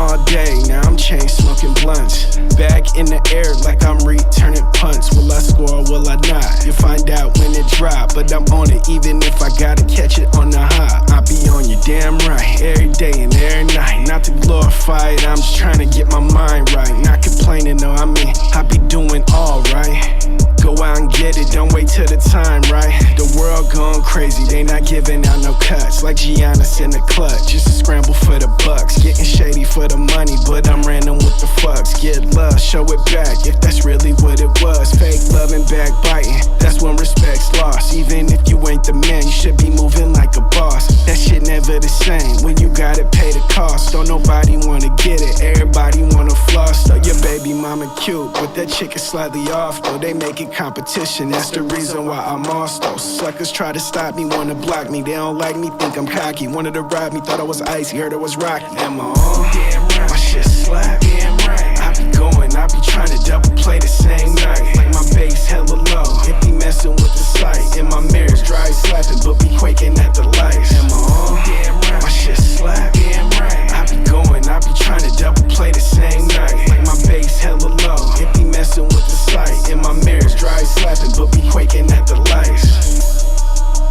all day, now I'm chain smoking blunts. Back in the air like I'm returning punts. Will I score or will I not? You'll find out when it drop, but I'm on it even if I gotta catch it on the high. I be on you damn right, every day and every night. Not to glorify it, I'm just trying to get my mind right. Not complaining, no, I mean, I be doing alright. Go out and get it, don't wait till the time, right? The world going crazy, they not giving out no cuts. Like Giannis in the clutch, just a scramble for the bucks. Getting shady for the money, but I'm random with the fucks. Get love, show it back, if that's really what it was. Fake love and backbiting, that's when respect's lost. Even if you ain't the man, you should be moving like a boss. That shit never the same, when you gotta pay the cost. Don't nobody wanna get it, everybody wanna floss. Though your baby mama cute, but that chick is slightly off. Though they make it competition, that's the reason why I'm lost. Those suckers try to stop me, wanna block me. They don't like me, think I'm cocky. Wanted to rob me, thought I was icy, heard I was rocky. Am I on? Damn right. My shit slap. Damn right. I be going, I be trying to double play the same night. Like my bass hella low, it be messing with the sight. In my mirrors, dry slapping, but be quaking at the lights. Am I on? Damn right. My shit slap. Damn right. I be going, I be trying to double play the same night. Like my bass hella low, it be messing with the sight. In my mirrors, dry slapping, but be quaking at the lights.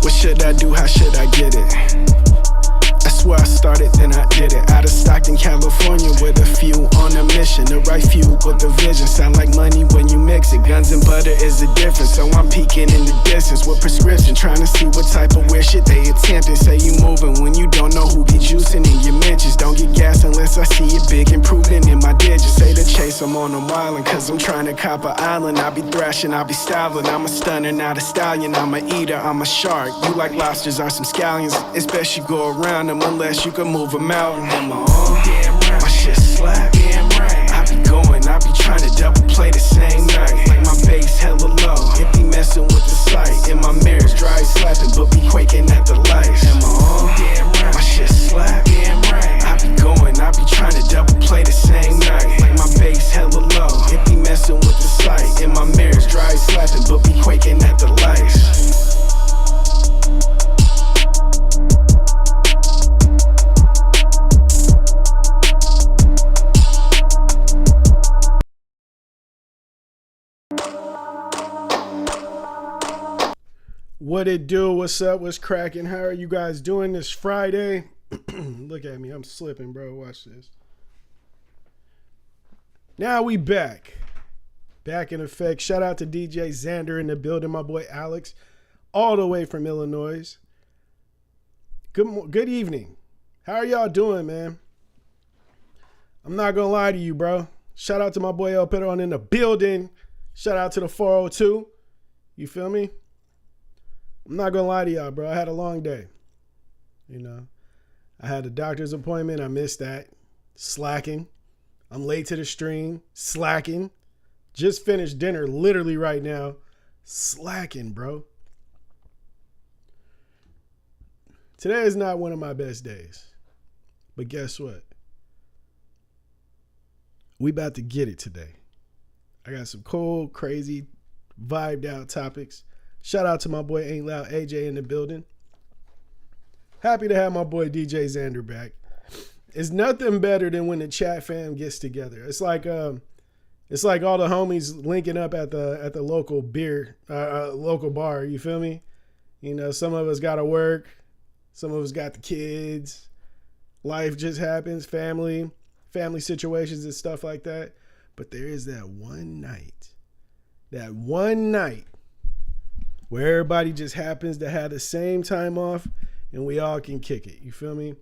What should I do? How should I get it? That's where I started, then I did it. Out of Stockton, California, with a few on a mission. The right few with the vision. Sound like money when you mix it. Guns and butter is the difference. So I'm peeking in the distance with prescription, trying to see what type of weird shit they attempting. Say you moving when you don't know who be juicing in your mentions. Don't get gas unless I see it big improvement in my digits. Say the chase, I'm on a island, cause I'm trying to cop an island. I be thrashing, I be styling. I'm a stunner, not a stallion. I'm a eater, I'm a shark. You like lobsters or some scallions. It's best you go around them unless you can move a mountain. Am I on? Damn right. My shit slap. Damn right. I be going, I be trying to double play the same night. Like my bass hella low, it be messing with the sight. In my mirrors, dry slapping, but be quaking at the lights. Am I on? Damn right. My shit slap. Damn right. I be going, I be trying to double play the same night. Like my bass hella low, it be messing with the sight. In my mirrors, dry slapping, but be quaking at the lights. What it do? What's up? What's cracking? How are you guys doing this Friday? Look at me. I'm slipping, bro. Watch this. Now we back. Back in effect. Shout out to DJ Xander in the building. My boy Alex. All the way from Illinois. Good evening. How are y'all doing, man? I'm not going to lie to you, bro. Shout out to my boy El Pedron in the building. Shout out to the 402. You feel me? I'm not going to lie to y'all, bro. I had a long day. You know, I had a doctor's appointment. I missed that. Slacking. I'm late to the stream. Slacking. Just finished dinner literally right now. Slacking, bro. Today is not one of my best days. But guess what? We about to get it today. I got some cool, crazy, vibed out topics. Shout out to my boy Ain't Loud AJ in the building. Happy to have my boy DJ Xander back. It's nothing better than when the chat fam gets together. It's like all the homies linking up at the local local bar. You feel me? You know, some of us got to work. Some of us got the kids. Life just happens. Family situations and stuff like that. But there is that one night where everybody just happens to have the same time off and we all can kick it. You feel me?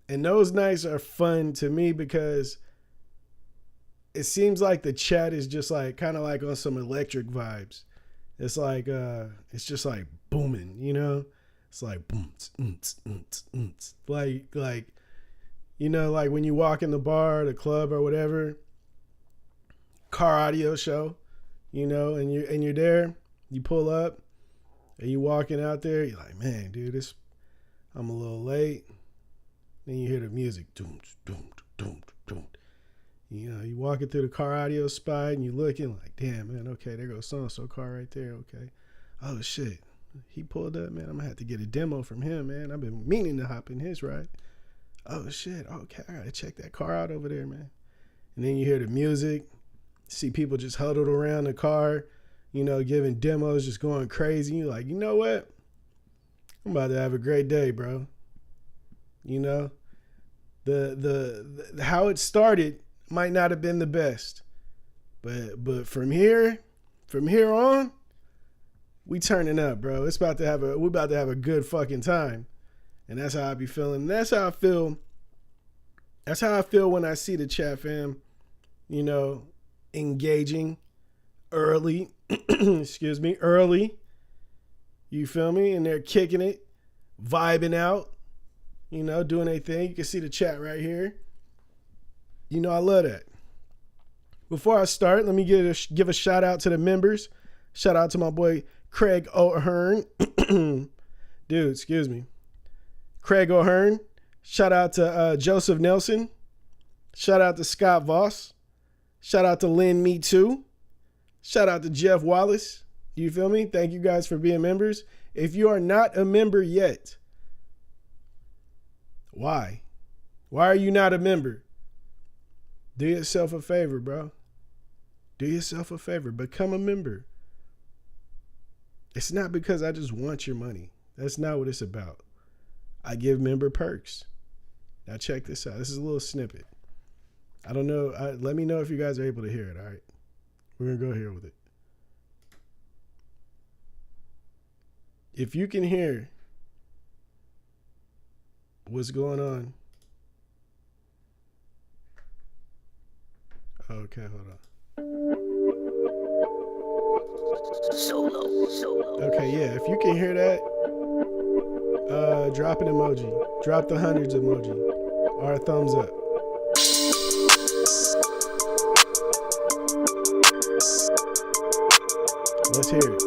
And those nights are fun to me because it seems like the chat is just like kind of like on some electric vibes. It's like it's just like booming, you know? It's like boom, like you know, like when you walk in the bar, the club or whatever, car audio show, you know, and you're there. You pull up and you walking out there, you're like, man, dude, I'm a little late. Then you hear the music, doom, doom, doom, doom. You know, you walking through the car audio spot and you looking like, damn, man, okay, there goes so-and-so car right there, okay. Oh, shit, he pulled up, man, I'm gonna have to get a demo from him, man. I've been meaning to hop in his ride. oh shit, okay, I gotta check that car out over there, man. And then you hear the music, see people just huddled around the car, you know, giving demos, just going crazy. You're like, you know what? I'm about to have a great day, bro. You know, the how it started might not have been the best, but from here on, we turning up, bro. We're about to have a good fucking time, and that's how I be feeling. That's how I feel. That's how I feel when I see the chat fam, you know, engaging early. Excuse me, early. You feel me? And they're kicking it, vibing out, you know, doing their thing. You can see the chat right here. You know, I love that. Before I start, let me give a shout out to the members. Shout out to my boy Craig O'Hearn. Dude, excuse me. Craig O'Hearn. Shout out to Joseph Nelson. Shout out to Scott Voss. Shout out to Lynn Me Too. Shout out to Jeff Wallace. You feel me? Thank you guys for being members. If you are not a member yet, why? Why are you not a member? Do yourself a favor, bro. Do yourself a favor. Become a member. It's not because I just want your money. That's not what it's about. I give member perks. Now check this out. This is a little snippet. I don't know. Let me know if you guys are able to hear it, all right? We're going to go here with it. If you can hear what's going on. Okay, hold on. Solo. Okay, yeah, if you can hear that, drop an emoji. Drop the hundreds emoji or a thumbs up. Let's hear it.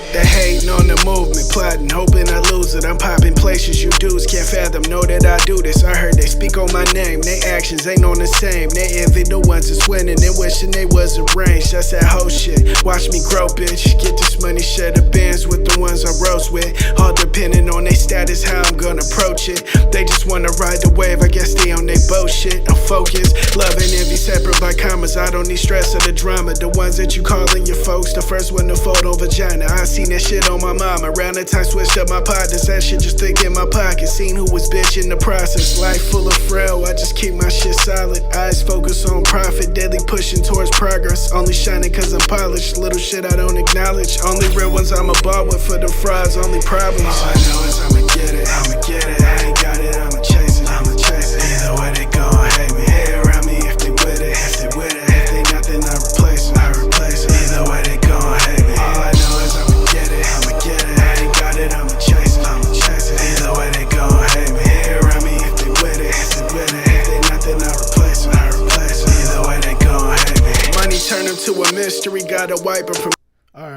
They hating on the movement, plotting, hoping I lose it. I'm popping places you dudes can't fathom. Know that I do this. I heard they speak on my name. They actions ain't on the same. They envy the ones that's winning and wishing they was arranged. That's that whole shit. Watch me grow, bitch. Get this money, share the bands with the ones I rose with. All depending on their status, how I'm gonna approach it. They just wanna ride the wave. I guess they on their bullshit. I'm focused. Love and envy separate by commas. I don't need stress or the drama. The ones that you calling your folks, the first one to fold on vagina. I seen that shit on my mama. Around the time switched up my partners. That shit just thick in my pocket. Seen who was bitch in the process. Life full of frail. I just keep my shit solid. Eyes focus on profit. Deadly pushing towards progress. Only shining cause I'm polished. Little shit I don't acknowledge. Only real ones I'm a ball with. For the frauds, only problems. All I know is I'ma get it. I'ma get it. I ain't got it. I'ma chase it. I'ma chase it. Either way they gon' hate me. Hey around me if they with it. If they with it. If they not then I replace it. I replace it. Either way they gon' hate me. All I know is I'ma get it. I'ma get it. I ain't got it. I'ma chase it. I'ma chase it. Either way they gon' hate me. Hey around me if they with it. If they with it. If they not then I replace it. I replace it. Either way they gon' hate me. Money turn him to a mystery. Gotta wipe him from. All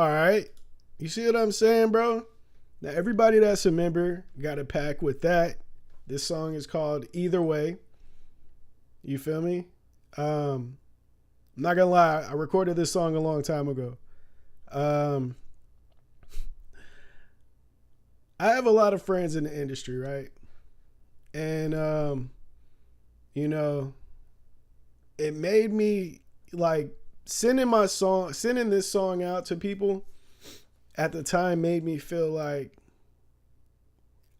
right. You see what I'm saying, bro? Now, everybody that's a member got a pack with that. This song is called Either Way. You feel me? I'm not gonna lie. I recorded this song a long time ago. I have a lot of friends in the industry, right? And, you know, it made me like sending this song out to people at the time made me feel like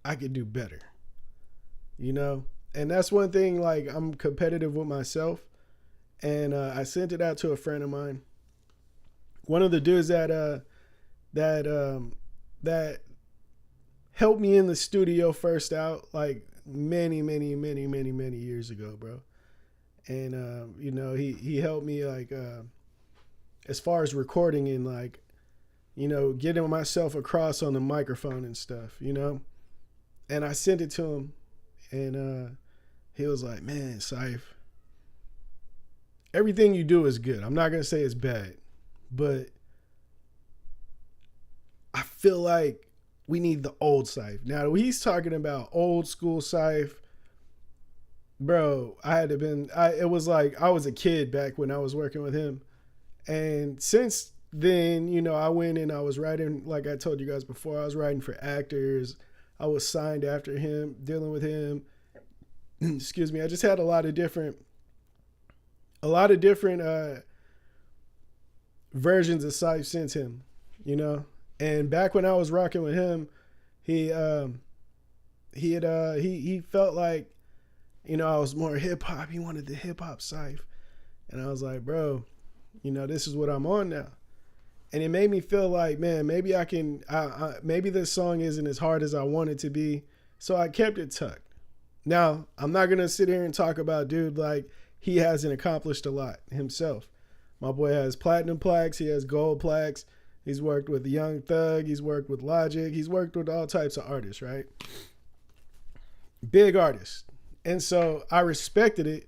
I could do better, you know? And that's one thing, like, I'm competitive with myself. And I sent it out to a friend of mine. One of the dudes that helped me in the studio first out, like many years ago, bro. And you know, he helped me like as far as recording and like, you know, getting myself across on the microphone and stuff, you know. And I sent it to him, and he was like, "Man, Psyph, everything you do is good. I'm not gonna say it's bad, but I feel like we need the old Psyph." Now he's talking about old school Psyph. Bro, it was like I was a kid back when I was working with him. And since then, you know, I went and I was writing, like I told you guys before, I was writing for actors. I was signed after him, dealing with him. Excuse me. I just had a lot of different versions of Psyph since him, you know. And back when I was rocking with him, he felt like, you know, I was more hip hop. He wanted the hip hop Psyph, and I was like, bro, you know, this is what I'm on now. And it made me feel like, man, maybe I can, maybe this song isn't as hard as I want it to be. So I kept it tucked. Now, I'm not going to sit here and talk about dude like he hasn't accomplished a lot himself. My boy has platinum plaques. He has gold plaques. He's worked with Young Thug. He's worked with Logic. He's worked with all types of artists, right? Big artists. And so I respected it.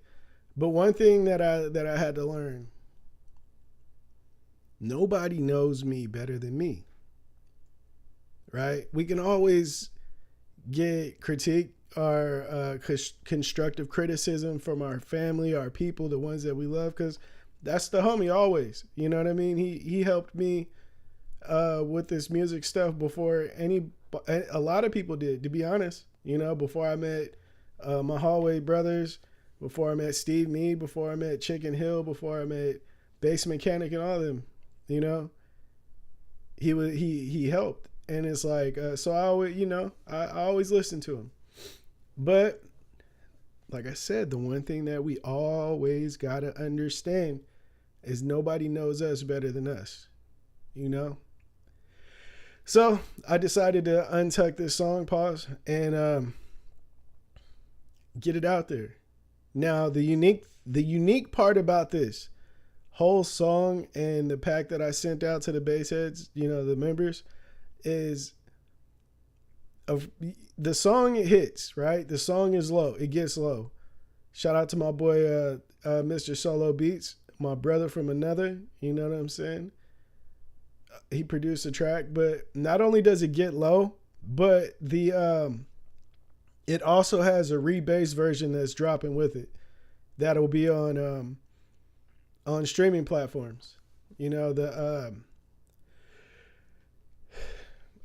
But one thing that I had to learn, nobody knows me better than me, right? We can always get critique or constructive criticism from our family, our people, the ones that we love, because that's the homie always. You know what I mean? He helped me with this music stuff before a lot of people did, to be honest. You know, before I met my hallway brothers, before I met Steve Me, before I met Chicken Hill, before I met Bass Mechanic and all of them. You know, he helped, and it's like so I always, you know, I always listen to him. But like I said, the one thing that we always gotta understand is nobody knows us better than us, you know. So I decided to untuck this song, pause, and get it out there. Now the unique part about this whole song and the pack that I sent out to the bass heads, you know, the members, is of the song. It hits, right? The song is low. It gets low. Shout out to my boy, Mr. Solo Beats, my brother from another, you know what I'm saying? He produced a track, but not only does it get low, but it also has a rebased version that's dropping with it. That'll be on streaming platforms. You know,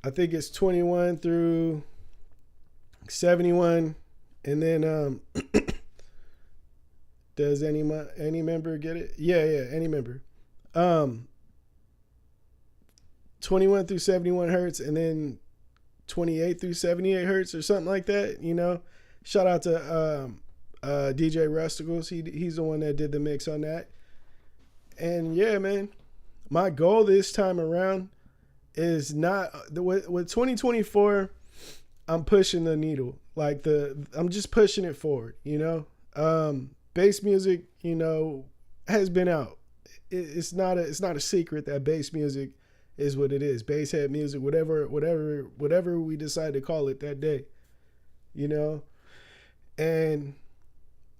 I think it's 21 through 71, and then does any member get it? Yeah, any member. 21 through 71 hertz, and then 28 through 78 hertz or something like that. You know, shout out to DJ Rusticles. He's the one that did the mix on that. And yeah, man, my goal this time around is not with 2024. I'm pushing the needle, like I'm just pushing it forward. You know, bass music, you know, has been out. It's not a secret that bass music is what it is. Bass head music, whatever we decide to call it that day. You know, and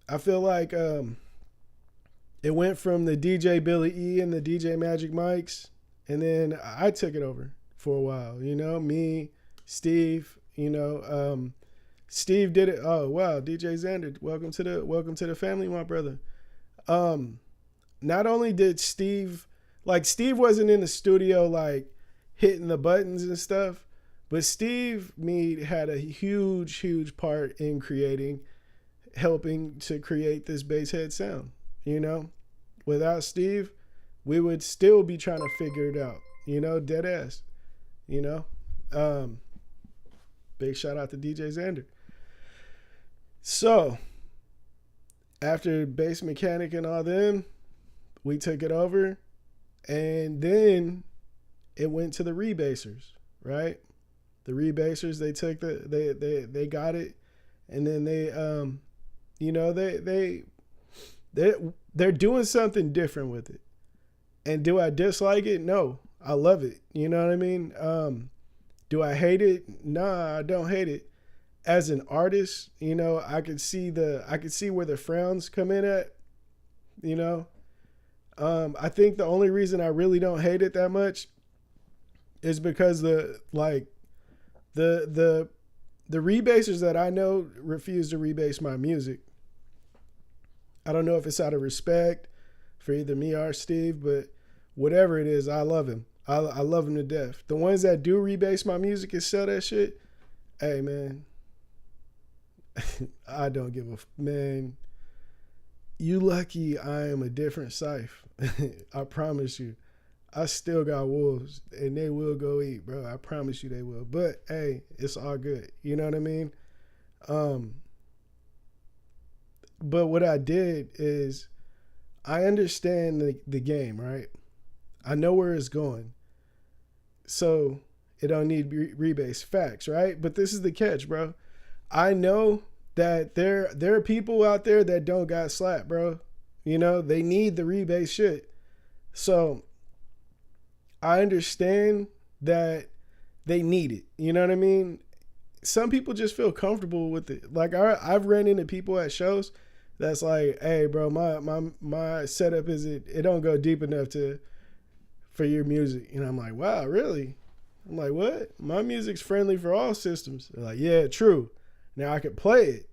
I feel like it went from the DJ Billy E and the DJ Magic Mics, and then I took it over for a while. You know, me, Steve. You know, Steve did it. Oh wow, DJ Xander, welcome to the family, my brother. Not only did Steve wasn't in the studio like hitting the buttons and stuff, but Steve Mead had a huge part in helping to create this bass head sound. You know, without Steve, we would still be trying to figure it out. You know, dead ass. You know, big shout out to DJ Xander. So after Bass Mechanic and all them, we took it over, and then it went to the rebasers, right? The rebasers, they took they got it, and then they you know, they're doing something different with it. And do I dislike it? No, I love it. You know what I mean? Do I hate it? Nah, I don't hate it. As an artist, you know, I could see where the frowns come in at, you know. I think the only reason I really don't hate it that much is because the rebasers that I know refuse to rebase my music. I don't know if it's out of respect for either me or Steve, but whatever it is, I love him. I love him to death. The ones that do rebase my music and sell that shit, hey man, I don't give a man. You lucky I am a different Psyph. I promise you. I still got wolves and they will go eat, bro. I promise you they will. But hey, it's all good. You know what I mean? But what I did is I understand the game, right? I know where it's going. So it don't need rebase facts, right? But this is the catch, bro. I know that there are people out there that don't got slapped, bro. You know, they need the rebase shit. So I understand that they need it. You know what I mean? Some people just feel comfortable with it. Like I've ran into people at shows that's like, hey, bro, my setup it don't go deep enough for your music. And I'm like, wow, really? I'm like, what? My music's friendly for all systems. They're like, yeah, true. Now I could play it,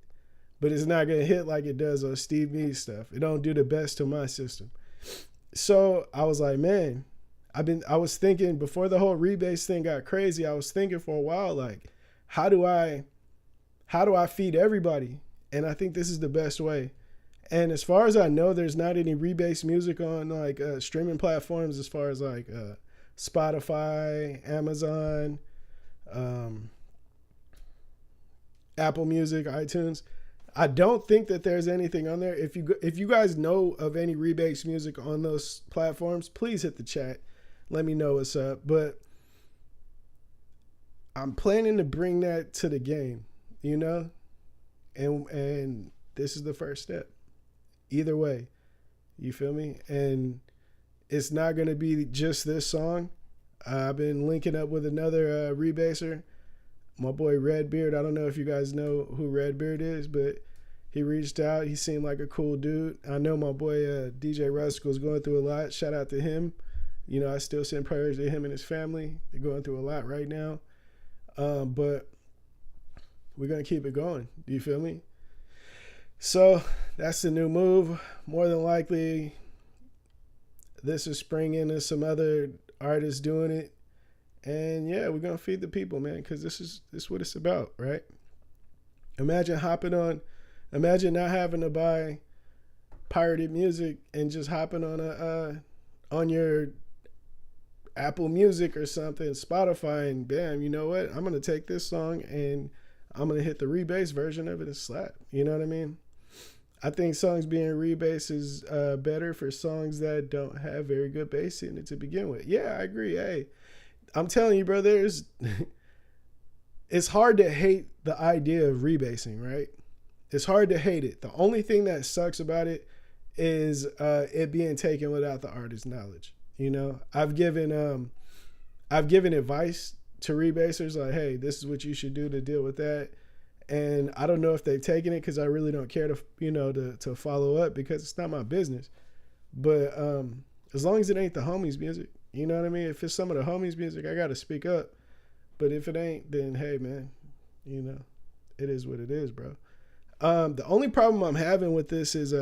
but it's not gonna hit like it does on Steve Me's stuff. It don't do the best to my system. So I was like, man, I was thinking before the whole rebase thing got crazy, I was thinking for a while, like, how do I feed everybody? And I think this is the best way. And as far as I know, there's not any rebase music on like streaming platforms as far as like Spotify, Amazon, Apple Music, iTunes. I don't think that there's anything on there. If you guys know of any rebase music on those platforms, please hit the chat. Let me know what's up. But I'm planning to bring that to the game, you know? And this is the first step. Either way, you feel me? And it's not going to be just this song. I've been linking up with another rebaser, my boy Redbeard. I don't know if you guys know who Redbeard is, but he reached out. He seemed like a cool dude. I know my boy DJ Ruskell is going through a lot. Shout out to him. You know, I still send prayers to him and his family. They're going through a lot right now. But we're going to keep it going. Do you feel me? So that's the new move. More than likely, this is springing into some other artists doing it. And yeah, we're going to feed the people, man, because this is what it's about, right? Imagine not having to buy pirated music and just hopping on your Apple Music or something, Spotify, and bam, you know what? I'm going to take this song and I'm going to hit the rebase version of it and slap. You know what I mean? I think songs being rebased is better for songs that don't have very good bass in it to begin with. Yeah, I agree. Hey, I'm telling you, bro, it's hard to hate the idea of rebasing, right? It's hard to hate it. The only thing that sucks about it is it being taken without the artist's knowledge. You know, I've given advice to rebasers like, hey, this is what you should do to deal with that. And I don't know if they've taken it because I really don't care to follow up because it's not my business. But as long as it ain't the homies music, you know what I mean? If it's some of the homies music, I got to speak up. But if it ain't, then hey, man, you know, it is what it is, bro. The only problem I'm having with this is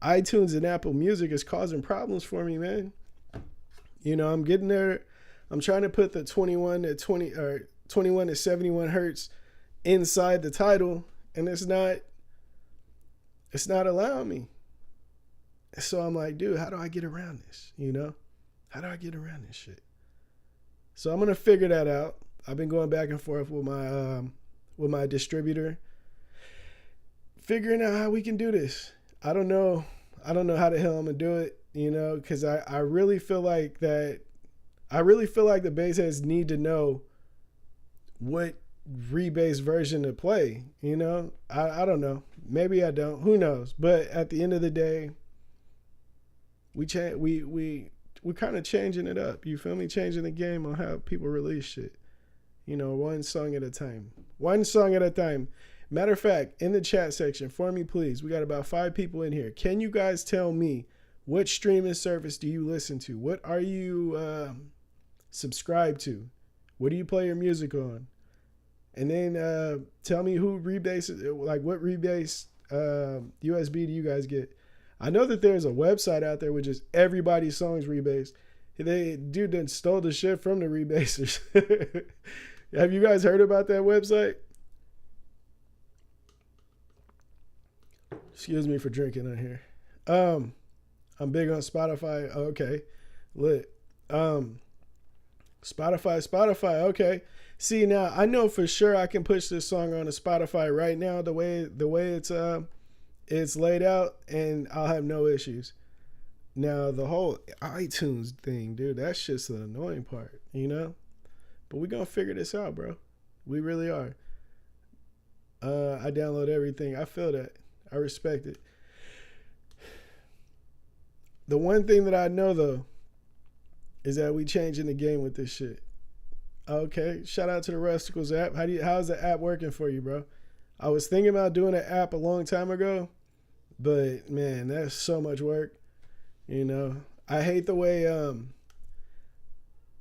iTunes and Apple Music is causing problems for me, man. You know, I'm getting there. I'm trying to put the 21 to 71 hertz inside the title, and it's not allowing me. So I'm like, dude, how do I get around this? You know, how do I get around this shit? So I'm gonna figure that out. I've been going back and forth with my distributor, figuring out how we can do this. I don't know how the hell I'm gonna do it, you know, because I really feel like the bass heads need to know what rebase version to play, you know. I don't know, maybe I don't, who knows. But at the end of the day, we're kind of changing it up, you feel me? Changing the game on how people release shit, you know, one song at a time. Matter of fact, in the chat section for me, please, we got about 5 people in here. Can you guys tell me what streaming service do you listen to? What are you subscribed to? What do you play your music on? And then tell me who rebases, like what rebase USB do you guys get? I know that there's a website out there with just everybody's songs rebased. Dude done stole the shit from the rebasers. Have you guys heard about that website? Excuse me for drinking on here. I'm big on Spotify. Okay. Lit. Spotify. Okay. See, now I know for sure I can push this song on to Spotify right now the way it's laid out, and I'll have no issues. Now the whole iTunes thing, dude, that's just the annoying part, you know? But we gonna figure this out, bro. We really are. I download everything. I feel that. I respect it. The one thing that I know though is that we changing the game with this shit. Okay, shout out to the Rusticles app. How's the app working for you, bro? I was thinking about doing an app a long time ago, but man, that's so much work. You know, I hate the way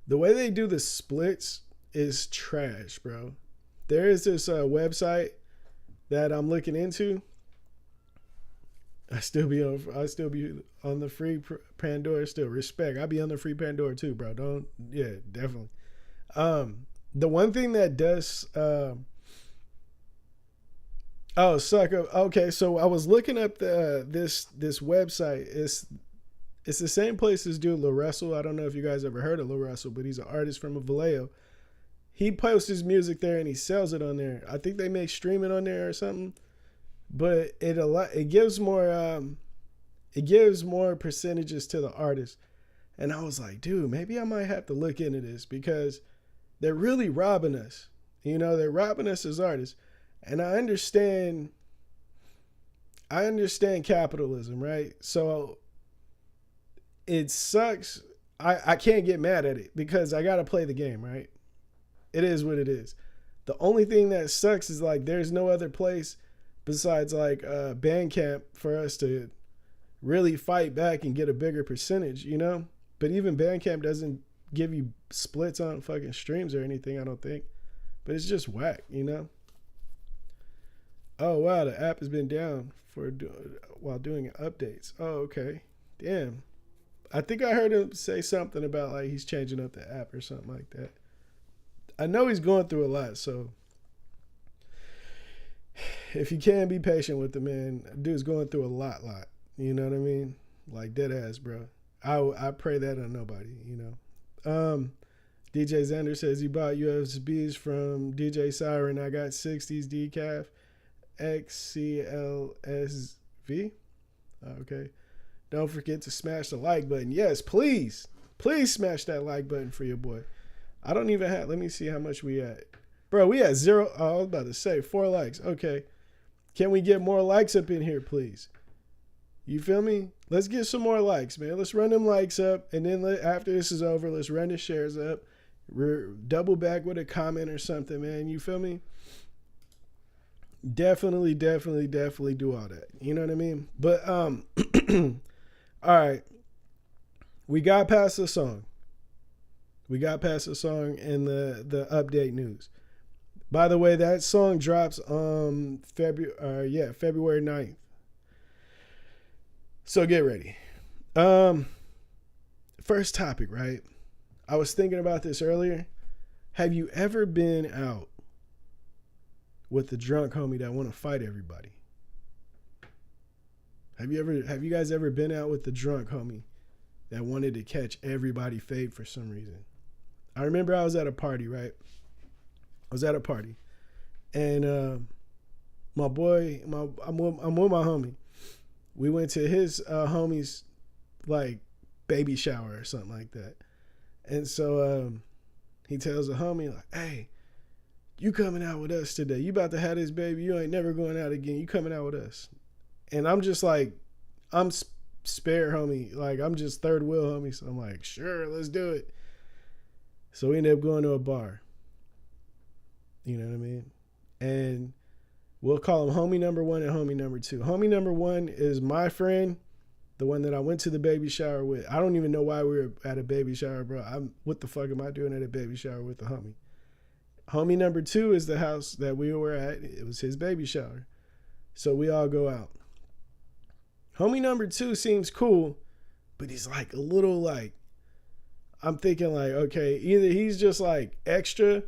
they do the splits is trash, bro. There is this website that I'm looking into. I still be on the free Pandora. Still respect. I be on the free Pandora too, bro. Definitely. The one thing that does. Sucker. Okay, so I was looking up this website. It's the same place as dude Lil Russell. I don't know if you guys ever heard of Lil Russell, but he's an artist from Vallejo. He posts his music there and he sells it on there. I think they make streaming on there or something. But it gives more percentages to the artist. And I was like, dude, maybe I might have to look into this because they're really robbing us. You know, they're robbing us as artists. And I understand capitalism, right? So it sucks. I can't get mad at it because I got to play the game, right? It is what it is. The only thing that sucks is like there's no other place besides like Bandcamp for us to really fight back and get a bigger percentage, you know? But even Bandcamp doesn't give you splits on fucking streams or anything, I don't think. But it's just whack, you know? Oh, wow, the app has been down while doing updates. Oh, okay. Damn. I think I heard him say something about like he's changing up the app or something like that. I know he's going through a lot, so if you can be patient with the man, dude's going through a lot. You know what I mean? Like dead ass, bro. I pray that on nobody, you know. DJ Xander says he bought USBs from DJ Siren. I got 60s decaf XCLSV. Okay. Don't forget to smash the like button. Yes, please. Please smash that like button for your boy. I don't even have, let me see how much we at. Bro, we at 0. Oh, I was about to say 4 likes. Okay. Can we get more likes up in here, please? You feel me? Let's get some more likes, man. Let's run them likes up. And then after this is over, let's run the shares up. Double back with a comment or something, man. You feel me? Definitely do all that. You know what I mean? But, all right. We got past the song. And the update news. By the way, that song drops on February 9th. So get ready. First topic, right? I was thinking about this earlier. Have you ever been out with the drunk homie that want to fight everybody? Have you guys ever been out with the drunk homie that wanted to catch everybody fade for some reason? I remember I was at a party, right? And my boy, I'm with my homie. We went to his homie's like baby shower or something like that. And so he tells the homie like, "Hey, you coming out with us today? You about to have this baby? You ain't never going out again. You coming out with us?" And I'm just like, I'm spare homie, like I'm just third wheel homie. So I'm like, sure, let's do it. So we ended up going to a bar. You know what I mean? And we'll call him homie number 1 and homie number 2. Homie number 1 is my friend, the one that I went to the baby shower with. I don't even know why we were at a baby shower, bro. What the fuck am I doing at a baby shower with the homie? Homie number 2 is the house that we were at. It was his baby shower. So we all go out. Homie number 2 seems cool, but he's like a little like, I'm thinking like, okay, either he's just like extra,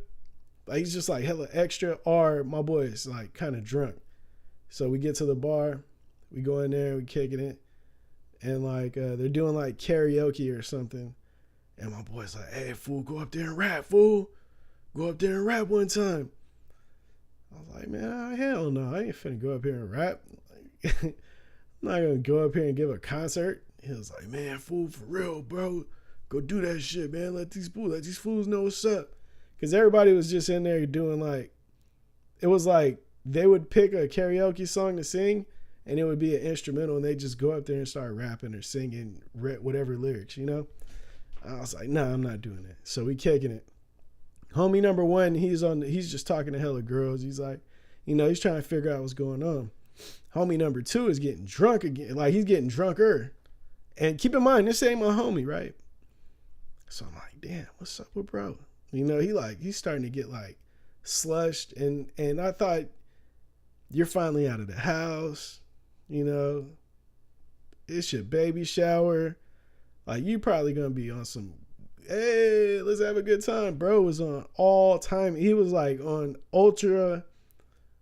like he's just like hella extra, or my boy is like kind of drunk. So we get to the bar, we go in there, we kicking it, and like they're doing like karaoke or something. And my boy's like, hey, fool, go up there and rap, fool. Go up there and rap one time. I was like, man, hell no, I ain't finna go up here and rap. I'm not gonna go up here and give a concert. He was like, man, fool, for real, bro. Go do that shit, man. Let these fools know what's up. Because everybody was just in there doing like, it was like they would pick a karaoke song to sing and it would be an instrumental and they just go up there and start rapping or singing whatever lyrics, you know? I was like, nah, I'm not doing that. So we kicking it. Homie number one, he's just talking to hella girls. He's like, you know, he's trying to figure out what's going on. Homie number two is getting drunk again. Like he's getting drunker. And keep in mind, this ain't my homie, right? So I'm like, damn, what's up with bro? You know, he's starting to get like slushed. And I thought, you're finally out of the house. You know, it's your baby shower. Like you probably gonna be on some, hey, let's have a good time. Bro was on all time. He was like on ultra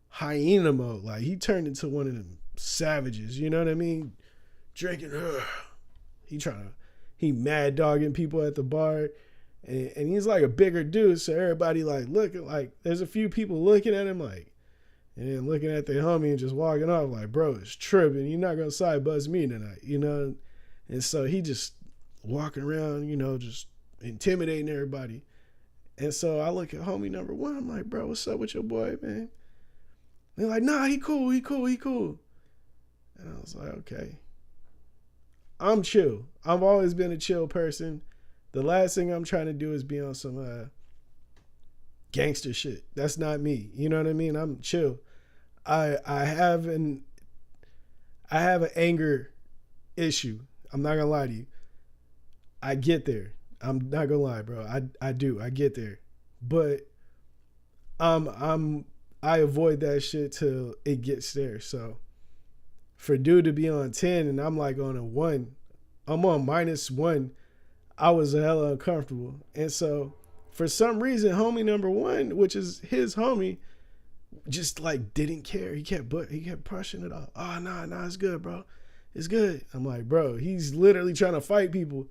hyena mode. Like he turned into one of them savages. You know what I mean? Drinking. He mad dogging people at the bar. And he's like a bigger dude. So everybody like looking like, there's a few people looking at him like, and then looking at their homie and just walking off like, bro, it's tripping. You're not gonna side buzz me tonight, you know? And so he just walking around, you know, just intimidating everybody. And so I look at homie number one. I'm like, bro, what's up with your boy, man? They're like, nah, he cool. And I was like, okay. I'm chill. I've always been a chill person. The last thing I'm trying to do is be on some gangster shit. That's not me. You know what I mean? I'm chill. I have an anger issue. I'm not gonna lie to you. I get there. I'm not gonna lie, bro. I do. I get there. But I avoid that shit till it gets there. So for dude to be on 10 and I'm like on a 1, I'm on -1, I was hella uncomfortable. And so for some reason, homie number one, which is his homie, just like didn't care. He kept pushing it off. Oh, nah, it's good, bro. It's good. I'm like, bro, he's literally trying to fight people.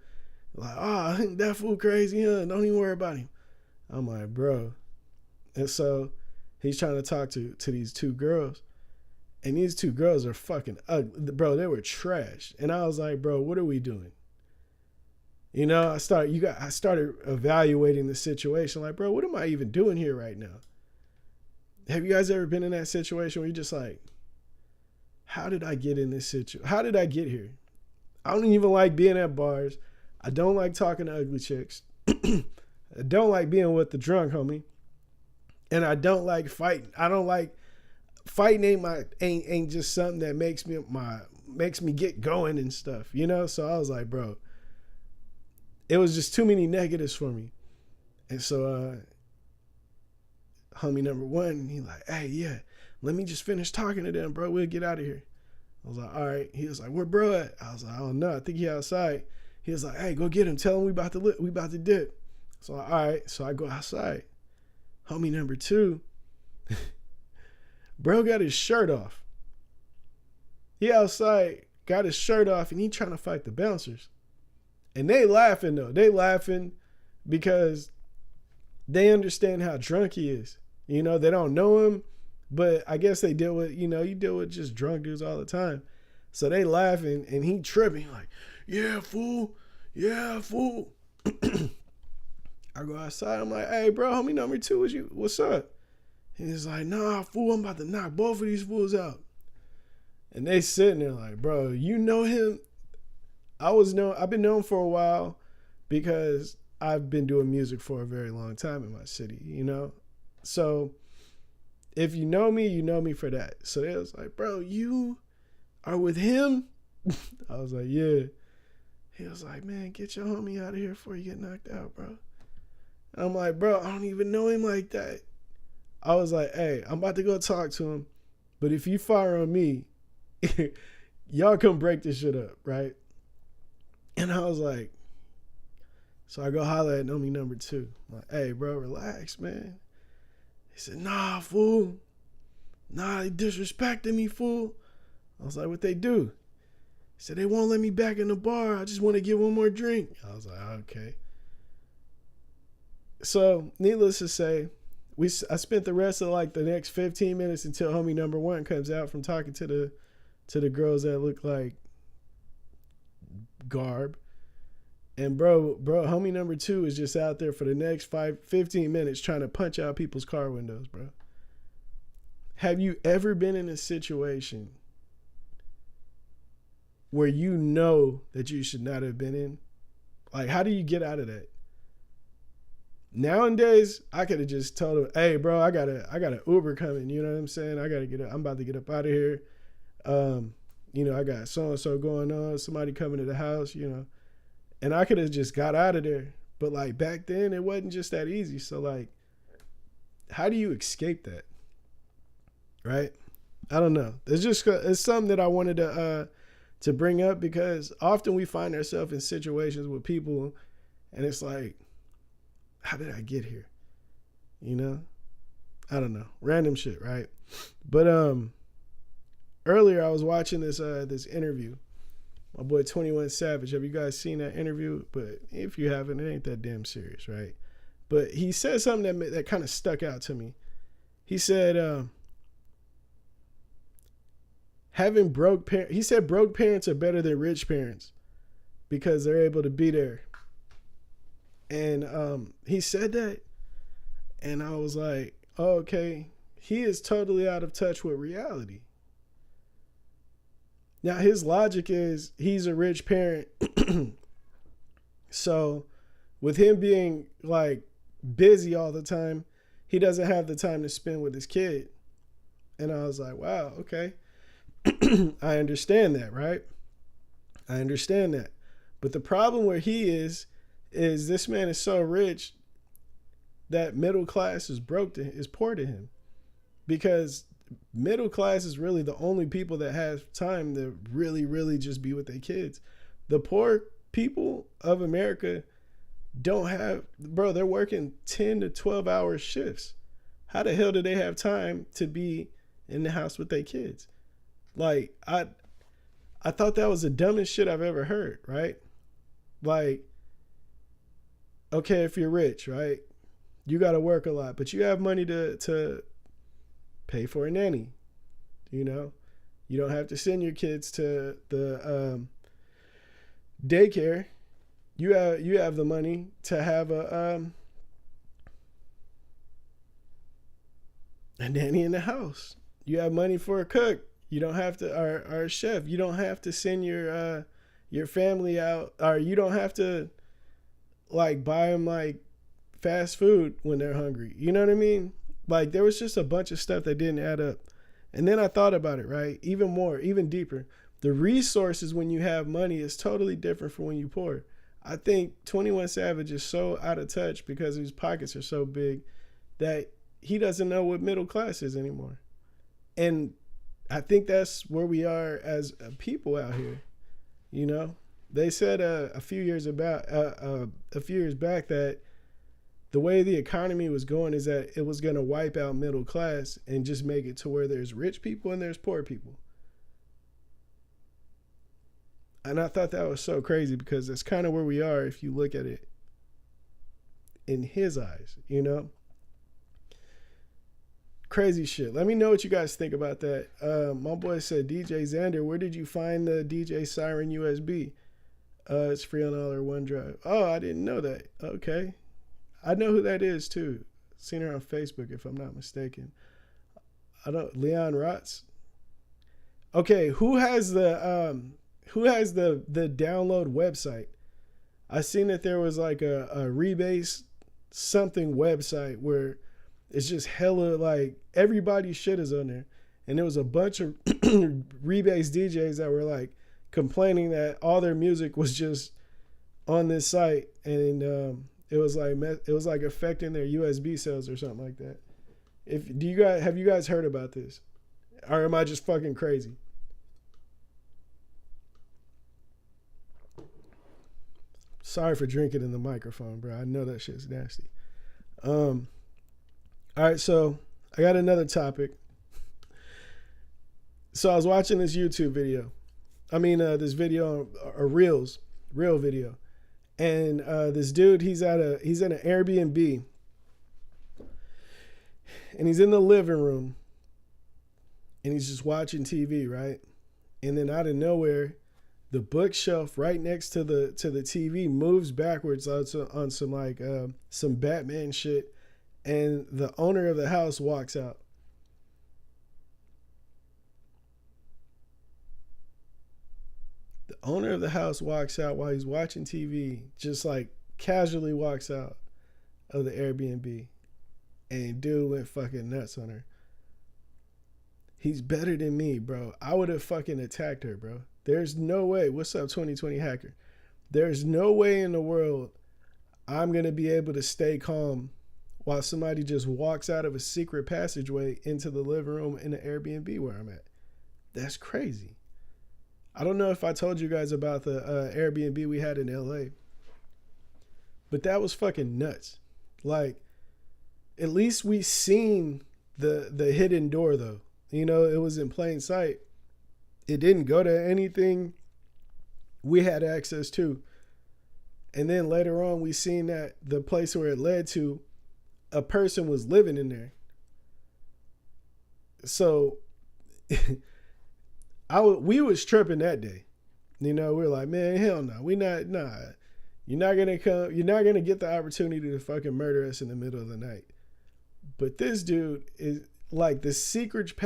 Like, oh, that fool crazy, huh? Don't even worry about him. I'm like, bro. And so he's trying to talk to these two girls. And these two girls are fucking ugly. Bro, they were trash. And I was like, bro, what are we doing? You know, I started evaluating the situation. Like, bro, what am I even doing here right now? Have you guys ever been in that situation where you're just like, how did I get in this situation? How did I get here? I don't even like being at bars. I don't like talking to ugly chicks. I don't like being with the drunk homie. And I don't like fighting. I don't like fighting ain't just something that makes me get going and stuff, you know? So I was like, bro, it was just too many negatives for me. And so homie number one, he like, hey, yeah, let me just finish talking to them, bro. We'll get out of here. I was like, all right. He was like, where bro at? I was like, I don't know. I think he outside. He was like, hey, go get him. Tell him we about to dip. So all right. So I go outside. Homie number two, bro got his shirt off. He outside, got his shirt off, and he trying to fight the bouncers. And they laughing though. They laughing because they understand how drunk he is. You know, they don't know him, but I guess they deal with, you know, you deal with just drunk dudes all the time. So they laughing and he tripping like, yeah, fool. Yeah, fool. I go outside. I'm like, hey, bro, homie number two, what's up? He's like, nah, fool, I'm about to knock both of these fools out. And they sitting there like, bro, you know him? I've been known for a while because I've been doing music for a very long time in my city, you know? So if you know me for that. So they was like, bro, you are with him? I was like, yeah. He was like, man, get your homie out of here before you get knocked out, bro. And I'm like, bro, I don't even know him like that. I was like, hey, I'm about to go talk to him, but if you fire on me, y'all come break this shit up, right? And I was like, So I go holler at homie number 2. I'm like, hey, bro, relax, man. He said, nah, fool. Nah, they disrespecting me, fool. I was like, what they do? He said, they won't let me back in the bar. I just want to get one more drink. I was like, okay. So, needless to say, I spent the rest of like the next 15 minutes until homie number 1 comes out from talking to the girls that look like garb. And bro, homie number 2 is just out there for the next 15 minutes trying to punch out people's car windows, bro. Have you ever been in a situation where you know that you should not have been in? Like, how do you get out of that? Nowadays, I could have just told him, hey, bro, I got an Uber coming. You know what I'm saying? I'm about to get up out of here. I got so-and-so going on. Somebody coming to the house, And I could have just got out of there. But, like, back then, it wasn't just that easy. So, like, how do you escape that? Right? I don't know. It's something that I wanted to bring up because often we find ourselves in situations with people and it's like, how did I get here? I don't know. Random shit, right? But earlier I was watching this interview. My boy 21 Savage. Have you guys seen that interview? But if you haven't, it ain't that damn serious, right? But he said something that kind of stuck out to me. He said, he said broke parents are better than rich parents because they're able to be there. And he said that, and I was like, oh, okay, he is totally out of touch with reality. Now, his logic is he's a rich parent. So with him being like busy all the time, he doesn't have the time to spend with his kid. And I was like, wow, okay. I understand that, right? I understand that. But the problem where he is this man is so rich that middle class is poor to him, because middle class is really the only people that have time to really, really just be with their kids. The poor people of America don't have, bro, they're working 10 to 12 hour shifts. How the hell do they have time to be in the house with their kids? Like, I thought that was the dumbest shit I've ever heard, right? Like, okay, if you're rich, right, you got to work a lot, but you have money to pay for a nanny. You don't have to send your kids to the daycare. You have the money to have a nanny in the house. You have money for a cook. You don't have to, or a chef. You don't have to send your family out, or you don't have to like buy them like fast food when they're hungry. You know what I mean? Like, there was just a bunch of stuff that didn't add up. And then I thought about it, right? Even more, even deeper. The resources when you have money is totally different from when you're poor. I think 21 Savage is so out of touch because his pockets are so big that he doesn't know what middle class is anymore. And I think that's where we are as a people out here. They said a few years back that the way the economy was going is that it was going to wipe out middle class and just make it to where there's rich people and there's poor people. And I thought that was so crazy because that's kind of where we are if you look at it in his eyes, Crazy shit. Let me know what you guys think about that. My boy said, DJ Xander, where did you find the DJ Siren USB? It's free on all our OneDrive. Oh, I didn't know that. Okay. I know who that is too. Seen her on Facebook if I'm not mistaken. Leon Rotz. Okay, who has the download website? I seen that there was like a Rebase something website where it's just hella like everybody's shit is on there. And there was a bunch of Rebase DJs that were like complaining that all their music was just on this site, and it was like affecting their USB sales or something like that. Have you guys heard about this? Or am I just fucking crazy? Sorry for drinking in the microphone, bro. I know that shit's nasty. All right, so I got another topic. So I was watching this YouTube video. This video, a real video. And this dude, he's in an Airbnb. And he's in the living room. And he's just watching TV, right? And then out of nowhere, the bookshelf right next to the TV moves backwards on some Batman shit, and the owner of the house walks out. The owner of the house walks out while he's watching TV, just like casually walks out of the Airbnb, and dude went fucking nuts on her. He's better than me, bro. I would have fucking attacked her, bro. There's no way. What's up, 2020 hacker? There's no way in the world I'm going to be able to stay calm while somebody just walks out of a secret passageway into the living room in the Airbnb where I'm at. That's crazy. I don't know if I told you guys about the Airbnb we had in LA, but that was fucking nuts. Like, at least we seen the hidden door, though. You know, it was in plain sight. It didn't go to anything we had access to. And then later on, we seen that the place where it led to, a person was living in there. So we was tripping that day. You know, we're like, man, hell no. You're not going to get the opportunity to fucking murder us in the middle of the night. But this dude is like, the secret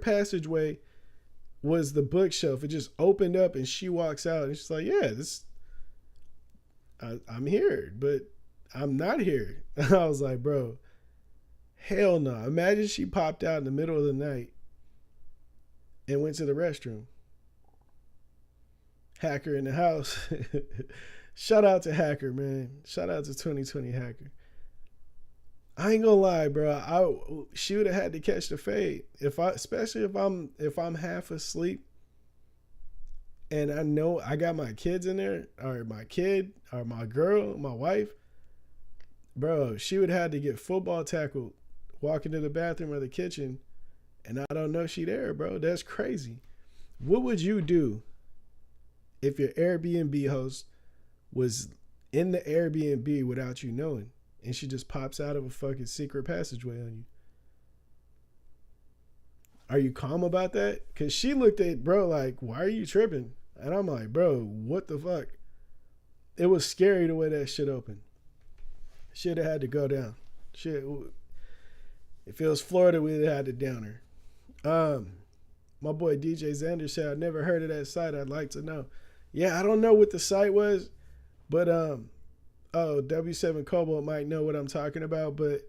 passageway was the bookshelf. It just opened up and she walks out and she's like, yeah, I'm here, but I'm not here. I was like, bro, hell no. Imagine she popped out in the middle of the night and went to the restroom. Hacker in the house. Shout out to Hacker, man. Shout out to 2020 Hacker. I ain't gonna lie, bro. She would have had to catch the fade. Especially if I'm half asleep and I know I got my kids in there, or my kid, or my girl, my wife, bro, she would have had to get football tackled, walk into the bathroom or the kitchen, and I don't know she there, bro. That's crazy. What would you do if your Airbnb host was in the Airbnb without you knowing, and she just pops out of a fucking secret passageway on you? Are you calm about that? Because she looked at bro like, why are you tripping? And I'm like, bro, what the fuck? It was scary the way that shit opened. Should have had to go down. Shit. If it was Florida, we'd have had to down her. My boy DJ Xander said, I never heard of that site. I'd like to know. Yeah, I don't know what the site was, but W7 Cobalt might know what I'm talking about. But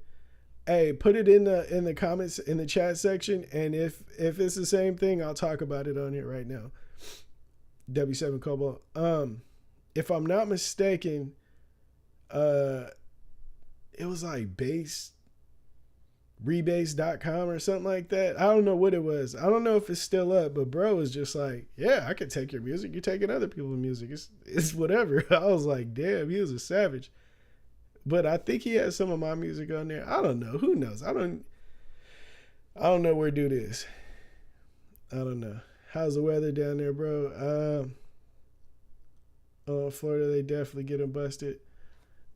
hey, put it in the comments in the chat section, and if it's the same thing, I'll talk about it on here right now. W7 Cobalt. If I'm not mistaken, it was like rebase.com or something like that. I don't know what it was. I don't know if it's still up, but bro was just like, yeah, I could take your music. You're taking other people's music. It's whatever. I was like, damn, he was a savage. But I think he has some of my music on there. I don't know. Who knows? I don't know where dude is. I don't know. How's the weather down there, bro? Florida, they definitely get them busted.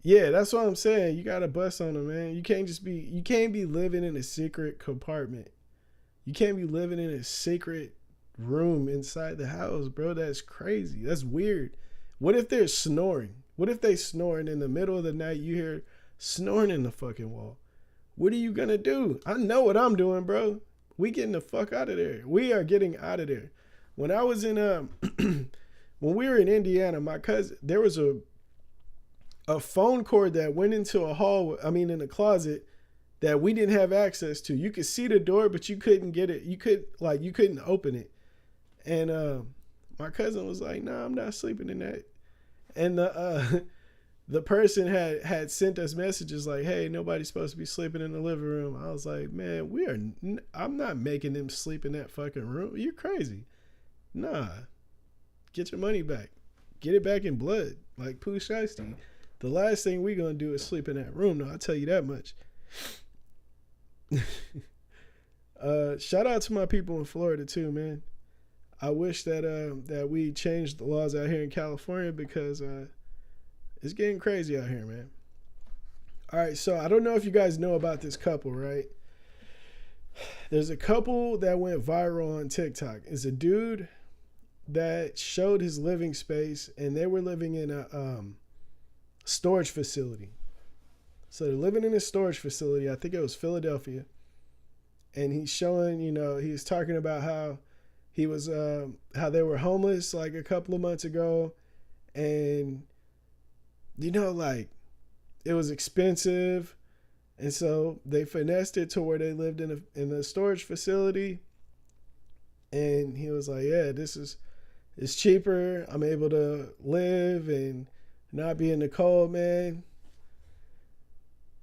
Yeah, that's what I'm saying. You gotta bust on them, man. You can't be living in a secret compartment. You can't be living in a secret room inside the house, bro. That's crazy. That's weird. What if they're snoring? What if they snoring in the middle of the night? You hear snoring in the fucking wall. What are you gonna do? I know what I'm doing, bro. We getting the fuck out of there. We are getting out of there. When I was in when we were in Indiana, my cousin, there was a phone cord that went into in a closet that we didn't have access to. You could see the door, but you couldn't get it. You couldn't open it. And my cousin was like, "Nah, I'm not sleeping in that." And the person had sent us messages like, "Hey, nobody's supposed to be sleeping in the living room." I was like, "Man, I'm not making them sleep in that fucking room. You're crazy. Nah, get your money back. get it back in blood, like Pooh Shiesty. The last thing we gonna do is sleep in that room. No, I'll tell you that much. Shout out to my people in Florida too, man. I wish that that we changed the laws out here in California because it's getting crazy out here, man. All right, so I don't know if you guys know about this couple, right? There's a couple that went viral on TikTok. It's a dude that showed his living space, and they were living in a storage facility. So they're living in a storage facility. I think it was Philadelphia. And he's showing, you know, he's talking about how he was, how they were homeless like a couple of months ago. And, you know, like, it was expensive. And so they finessed it to where they lived in a storage facility. And he was like, yeah, it's cheaper. I'm able to live and not be in the cold, man.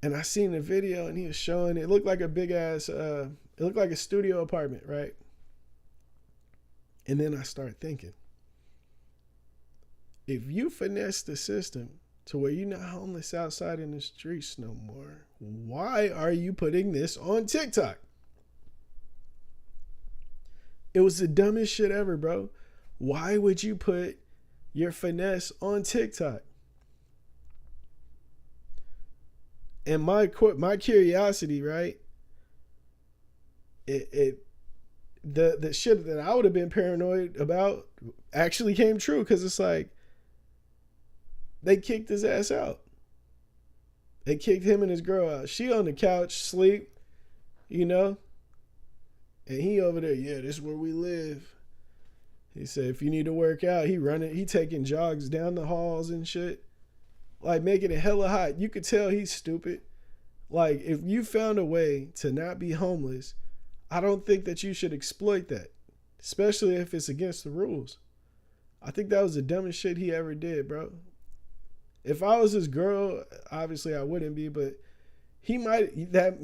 And I seen the video and he was showing, it looked like a big ass, it looked like a studio apartment, right? And then I started thinking, if you finesse the system to where you're not homeless outside in the streets no more, why are you putting this on TikTok? It was the dumbest shit ever, bro. Why would you put your finesse on TikTok? And my curiosity, right? The shit that I would have been paranoid about actually came true, because it's like they kicked his ass out. They kicked him and his girl out. She on the couch, sleep, you know, and he over there. Yeah, this is where we live. He said, if you need to work out, he taking jogs down the halls and shit. Like, making it hella hot. You could tell he's stupid. Like, if you found a way to not be homeless, I don't think that you should exploit that, especially if it's against the rules. I think that was the dumbest shit he ever did, bro. If I was his girl, obviously I wouldn't be, but he might. That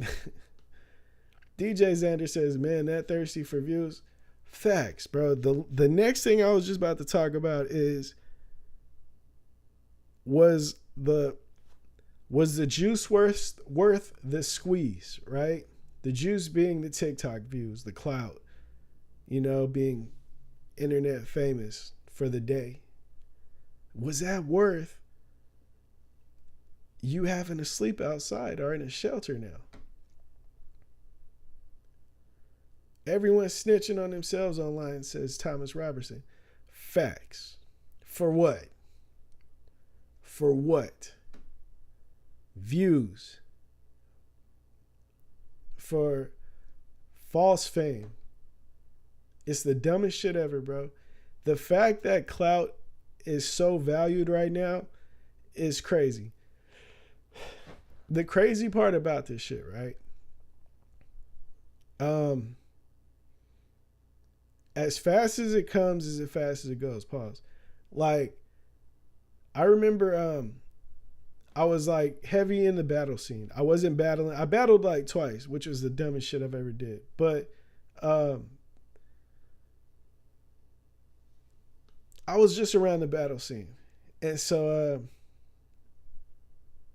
DJ Xander says, man, that thirsty for views. Facts, bro. The next thing I was just about to talk about was the juice worth the squeeze, right? The juice being the TikTok views, the clout, you know, being internet famous for the day. Was that worth you having to sleep outside or in a shelter now? Everyone's snitching on themselves online, says Thomas Robertson. Facts. For what? For what? Views. For false fame. It's the dumbest shit ever, bro. The fact that clout is so valued right now is crazy. The crazy part about this shit, right? As fast as it comes is as fast as it goes. Pause. Like, I remember I was like heavy in the battle scene. I wasn't battling. I battled like twice, which was the dumbest shit I've ever did. But I was just around the battle scene. And so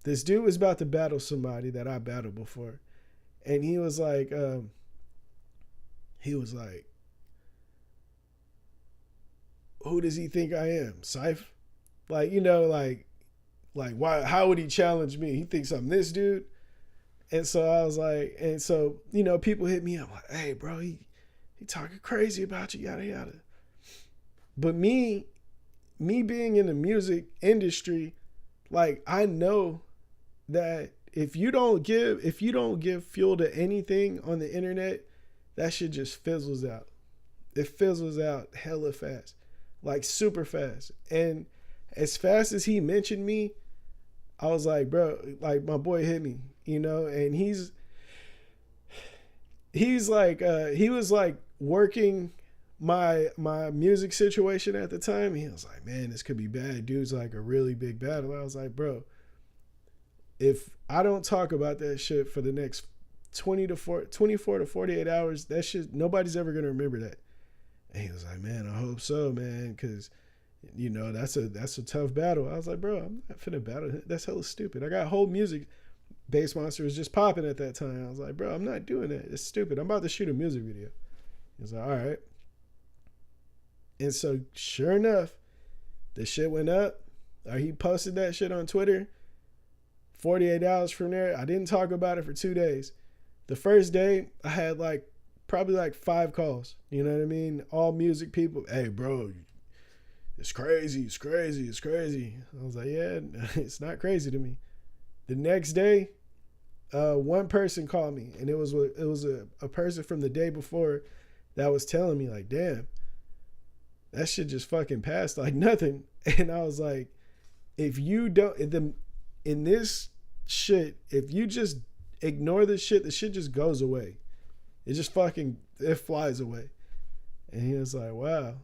this dude was about to battle somebody that I battled before. And he was like, who does he think I am? Psyph? Like, you know, like why, how would he challenge me? He thinks I'm this dude. And so I was like, and so, you know, people hit me up like, hey bro, he talking crazy about you, yada yada. But me being in the music industry, like, I know that if you don't give fuel to anything on the internet, that shit just fizzles out. It fizzles out hella fast. Like, super fast. And as fast as he mentioned me, I was like, bro, like, my boy hit me, you know. And he's like, he was like working my music situation at the time. He was like, man, this could be bad. Dude's like a really big battle. I was like, bro, if I don't talk about that shit for the next 24 to 48 hours, that shit, nobody's ever gonna remember that. And he was like, man, I hope so, man, because, You know, that's a tough battle. I was like, bro, I'm not finna battle. That's hella stupid. I got whole music. Bass Monster was just popping at that time. I was like, bro, I'm not doing that. It's stupid. I'm about to shoot a music video. He was like, all right. And so sure enough, the shit went up. He posted that shit on Twitter. 48 hours from there, I didn't talk about it for 2 days. The first day, I had probably 5 calls. You know what I mean? All music people. Hey, bro, it's crazy. It's crazy. It's crazy. I was like, yeah, it's not crazy to me. The next day, one person called me, and it was a person from the day before that was telling me, like, damn, that shit just fucking passed like nothing. And I was like, if you don't, in this shit, if you just ignore this shit, the shit just goes away. It flies away. And he was like, wow.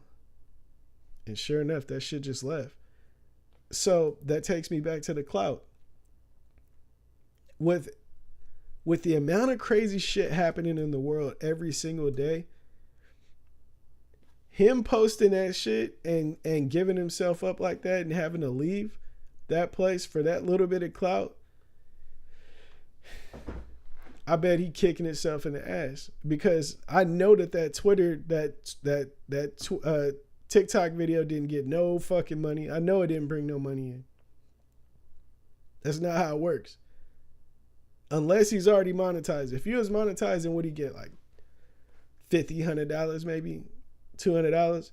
And sure enough, that shit just left. So that takes me back to the clout. With the amount of crazy shit happening in the world every single day, him posting that shit and giving himself up like that and having to leave that place for that little bit of clout, I bet he kicking himself in the ass, because I know that Twitter, that TikTok video didn't get no fucking money. I know it didn't bring no money in. That's not how it works. Unless he's already monetized. If he was monetizing, would he get like $50, $100 maybe? $200?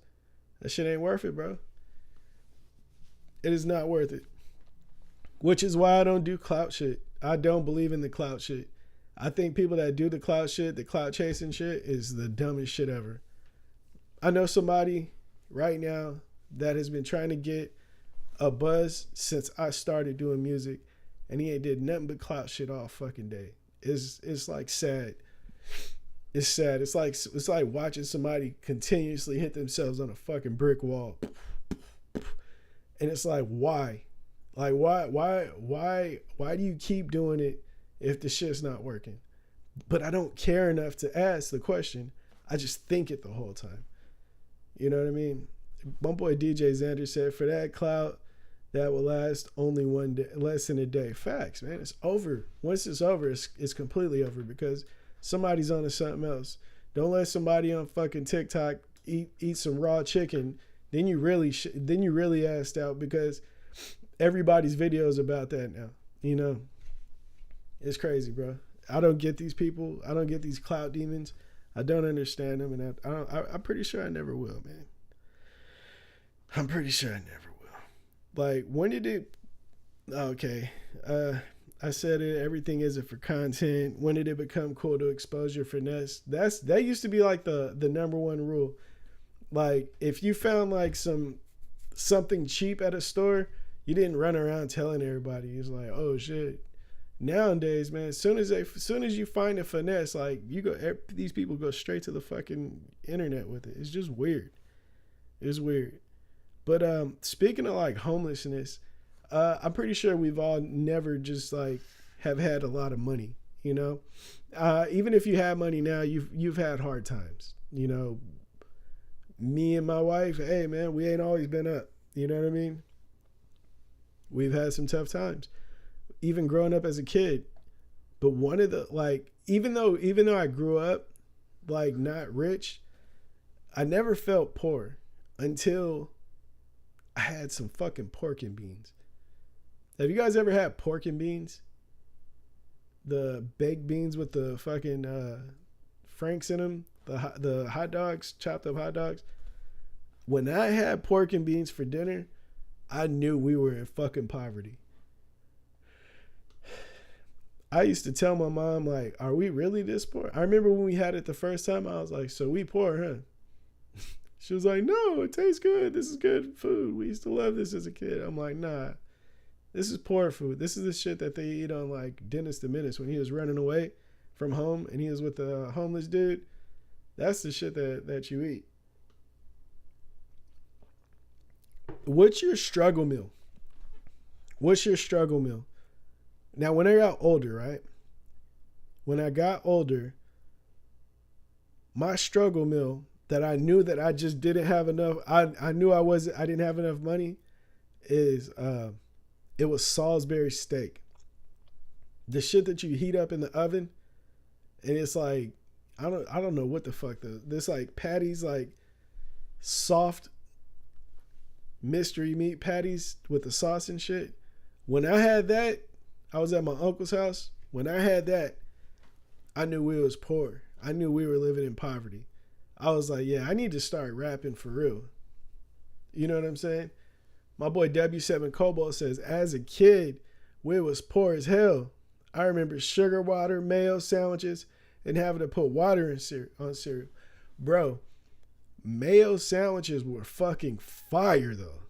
That shit ain't worth it, bro. It is not worth it. Which is why I don't do clout shit. I don't believe in the clout shit. I think people that do the clout shit, the clout chasing shit, is the dumbest shit ever. I know somebody right now that has been trying to get a buzz since I started doing music, and he ain't did nothing but clout shit all fucking day. It's like sad. It's sad. It's like watching somebody continuously hit themselves on a fucking brick wall. And it's like, why? Like, why do you keep doing it if the shit's not working? But I don't care enough to ask the question. I just think it the whole time. You know what I mean? My boy DJ Xander said, for that clout, that will last only one day, less than a day. Facts, man. It's over. Once it's over, it's completely over, because somebody's on to something else. Don't let somebody on fucking TikTok eat some raw chicken. Then you really assed out, because everybody's video is about that now. You know, it's crazy, bro. I don't get these people. I don't get these clout demons. I don't understand them, and I'm pretty sure I never will, man. I'm pretty sure I never will. Like, when did it? Okay, I said it. Everything isn't for content. When did it become cool to expose your finesse? That used to be like the number one rule. Like, if you found like something cheap at a store, you didn't run around telling everybody. It's like, oh shit. Nowadays, man, as soon as you find a finesse, like, these people go straight to the fucking internet with it. It's just weird. It's weird. But speaking of like homelessness, I'm pretty sure we've all never just like have had a lot of money. You know, even if you have money now, you've had hard times. You know, me and my wife, hey man, we ain't always been up. You know what I mean? We've had some tough times, even growing up as a kid. But one of the, like, even though I grew up like not rich, I never felt poor until I had some fucking pork and beans. Have you guys ever had pork and beans? The baked beans with the fucking franks in them, the hot dogs, chopped up hot dogs. When I had pork and beans for dinner, I knew we were in fucking poverty. I used to tell my mom, like, are we really this poor? I remember when we had it the first time, I was like, so we poor, huh? She was like, no, it tastes good. This is good food. We used to love this as a kid. I'm like, nah, this is poor food. This is the shit that they eat on like Dennis the Menace when he was running away from home and he was with a homeless dude. That's the shit that you eat. What's your struggle meal? What's your struggle meal? Now, when I got older, right? When I got older, my struggle meal that I knew that I just didn't have enough. I knew I didn't have enough money. Is it was Salisbury steak. The shit that you heat up in the oven, and it's like I don't know what the fuck this like patties, like soft mystery meat patties with the sauce and shit. When I had that, I was at my uncle's house. When I had that, I knew we was poor. I knew we were living in poverty. I was like, yeah, I need to start rapping for real. You know what I'm saying? My boy W7 Cobalt says, as a kid, we was poor as hell. I remember sugar water, mayo sandwiches, and having to put water on cereal. Bro, mayo sandwiches were fucking fire, though.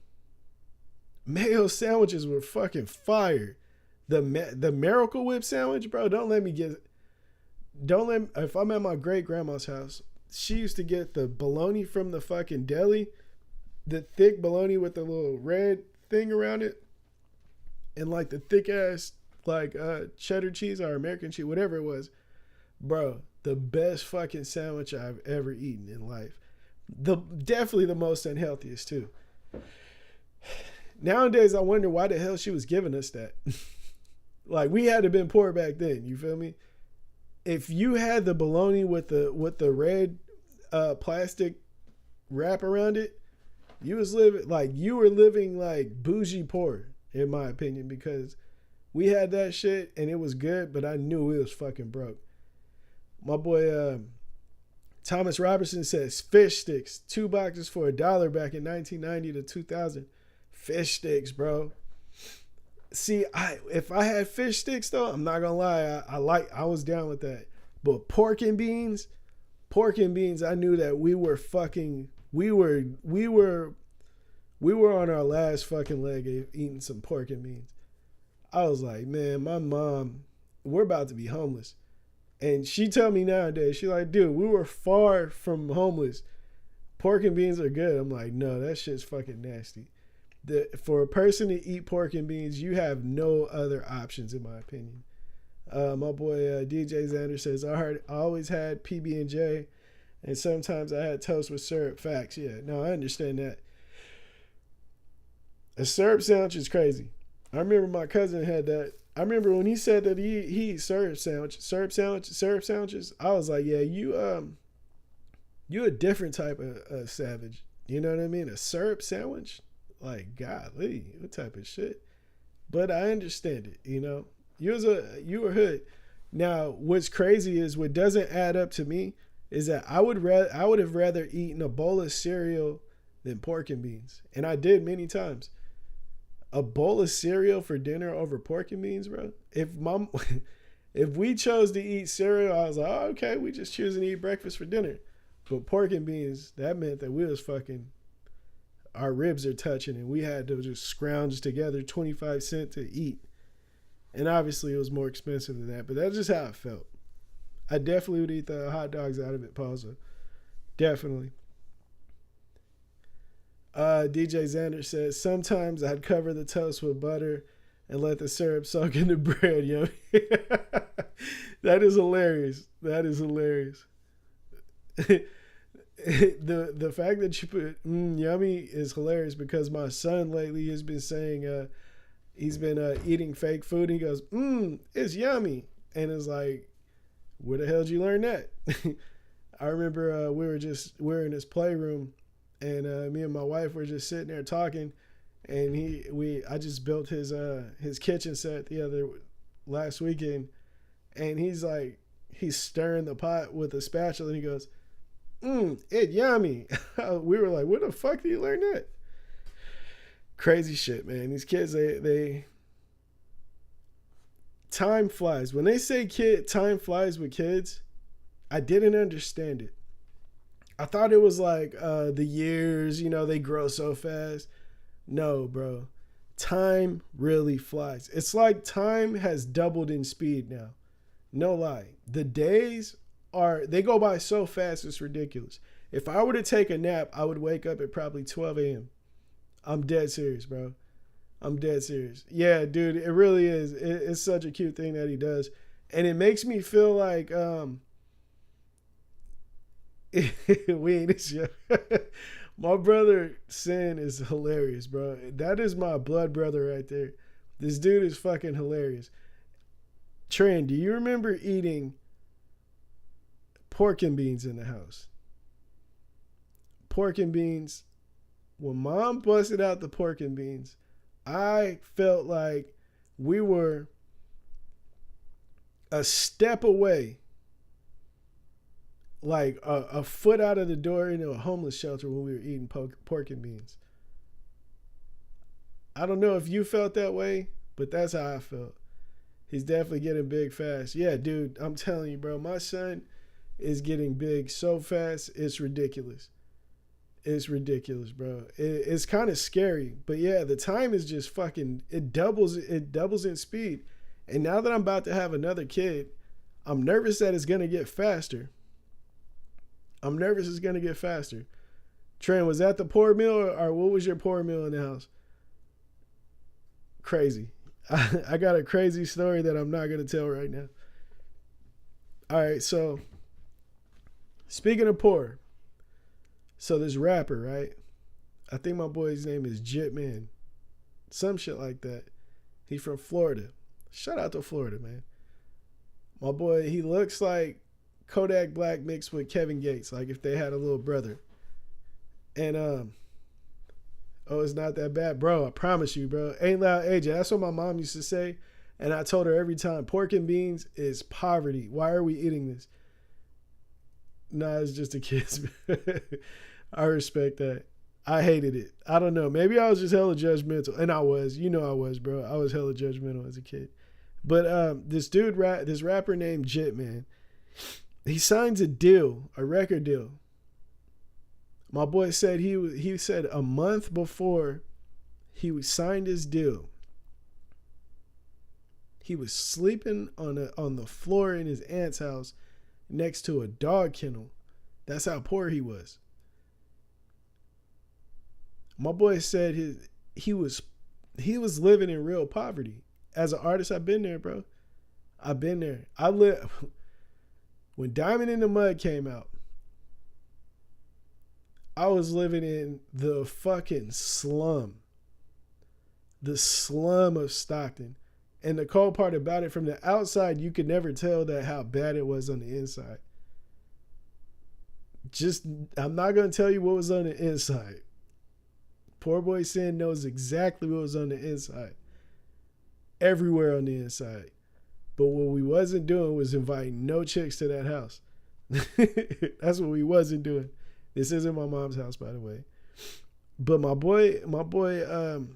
Mayo sandwiches were fucking fire. The Miracle Whip sandwich, bro, if I'm at my great grandma's house, she used to get the bologna from the fucking deli, the thick bologna with the little red thing around it, and like the thick ass like cheddar cheese or American cheese, whatever it was. Bro, the best fucking sandwich I've ever eaten in life. Definitely the most unhealthiest too. Nowadays, I wonder why the hell she was giving us that. Like, we had to been poor back then. You feel me? If you had the bologna with the red plastic wrap around it, you were living like bougie poor, in my opinion, because we had that shit and it was good, but I knew it was fucking broke. My boy Thomas Robertson says fish sticks, 2 boxes for $1 back in 1990 to 2000. Fish sticks, bro. See, if I had fish sticks though, I'm not gonna lie, I was down with that. But pork and beans, I knew that we were on our last fucking leg of eating some pork and beans. I was like, man, my mom, we're about to be homeless. And she told me nowadays, she like, dude, we were far from homeless. Pork and beans are good. I'm like, no, that shit's fucking nasty. For a person to eat pork and beans, you have no other options, in my opinion. My boy DJ Xander says, I always had PB&J, and sometimes I had toast with syrup. Facts, yeah. No, I understand that. A syrup sandwich is crazy. I remember my cousin had that. I remember when he said that he eats syrup sandwiches. I was like, yeah, you a different type of savage. You know what I mean? A syrup sandwich? Like, golly, what type of shit? But I understand it, you know. You were hood. Now, what's crazy is what doesn't add up to me is that I would have rather eaten a bowl of cereal than pork and beans. And I did many times. A bowl of cereal for dinner over pork and beans, bro. If we chose to eat cereal, I was like, oh, okay, we just choosing to eat breakfast for dinner. But pork and beans, that meant that we was fucking, our ribs are touching, and we had to just scrounge together 25 cents to eat. And obviously it was more expensive than that, but that's just how it felt. I definitely would eat the hot dogs out of it, Pausa. Definitely. DJ Xander says, sometimes I'd cover the toast with butter and let the syrup soak in the bread, yo. That is hilarious. That is hilarious. The fact that you put yummy is hilarious, because my son lately has been saying he's been eating fake food, and he goes, it's yummy. And it's like, where the hell did you learn that? I remember we were in his playroom, and me and my wife were just sitting there talking, and I just built his kitchen set last weekend, and he's stirring the pot with a spatula, and he goes, it's yummy. We were like, where the fuck did you learn that? Crazy shit, man. These kids, they time flies. When they say time flies with kids, I didn't understand it. I thought it was like the years, they grow so fast. No, bro. Time really flies. It's like time has doubled in speed now. No lie. The days they go by so fast, it's ridiculous. If I were to take a nap, I would wake up at probably 12 a.m. I'm dead serious, bro. I'm dead serious. Yeah, dude, it really is. It's such a cute thing that he does. And it makes me feel like We ain't this young. My brother Sin is hilarious, bro. That is my blood brother right there. This dude is fucking hilarious. Trent, do you remember eating pork and beans in the house? Pork and beans. When mom busted out the pork and beans, I felt like we were a step away, like a foot out of the door into a homeless shelter when we were eating pork and beans. I don't know if you felt that way, but that's how I felt. He's definitely getting big fast. Yeah, dude, I'm telling you, bro, my son is getting big so fast, it's ridiculous. It's ridiculous, bro. It's kind of scary, but yeah, the time is just fucking, it doubles in speed. And now that I'm about to have another kid, I'm nervous that it's going to get faster. I'm nervous it's going to get faster. Trent, was that the poor meal or what was your poor meal in the house? Crazy. I got a crazy story that I'm not going to tell right now. All right, so speaking of poor, so this rapper, right? I think my boy's name is Jitman. Some shit like that. He's from Florida. Shout out to Florida, man. My boy, he looks like Kodak Black mixed with Kevin Gates, like if they had a little brother. And oh, it's not that bad, bro. I promise you, bro. Ain't loud, AJ. That's what my mom used to say, and I told her every time, pork and beans is poverty. Why are we eating this? Nah, it's just the kids. I respect that. I hated it. I don't know. Maybe I was just hella judgmental, and I was. You know I was, bro. I was hella judgmental as a kid. But this dude, this rapper named Jitman, he signs a deal, a record deal. My boy said he said a month before he signed his deal, he was sleeping on the floor in his aunt's house next to a dog kennel. That's how poor he was. My boy said he was living in real poverty. As an artist, I've been there, bro. I've been there. When Diamond in the Mud came out, I was living in the fucking slum. The slum of Stockton. And the cold part about it, from the outside, you could never tell that how bad it was on the inside. I'm not going to tell you what was on the inside. Poor boy Sin knows exactly what was on the inside. Everywhere on the inside. But what we wasn't doing was inviting no chicks to that house. That's what we wasn't doing. This isn't my mom's house, by the way. But my boy, the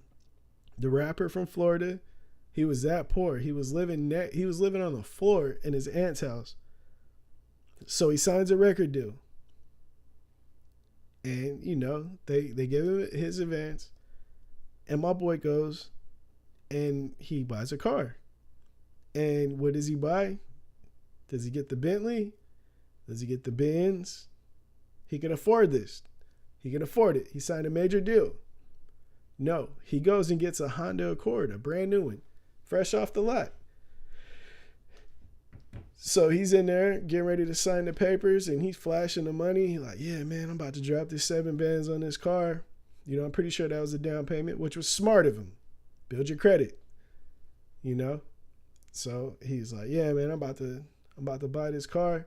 rapper from Florida, he was that poor. He was living on the floor in his aunt's house. So he signs a record deal. And, you know, they give him his advance. And my boy goes and he buys a car. And what does he buy? Does he get the Bentley? Does he get the Benz? He can afford this. He can afford it. He signed a major deal. No, he goes and gets a Honda Accord, a brand new one, fresh off the lot. So he's in there getting ready to sign the papers and he's flashing the money. He's like, yeah, man, I'm about to drop this 7 bands on this car. You know, I'm pretty sure that was a down payment, which was smart of him. Build your credit, you know? So he's like, yeah, man, I'm about to buy this car.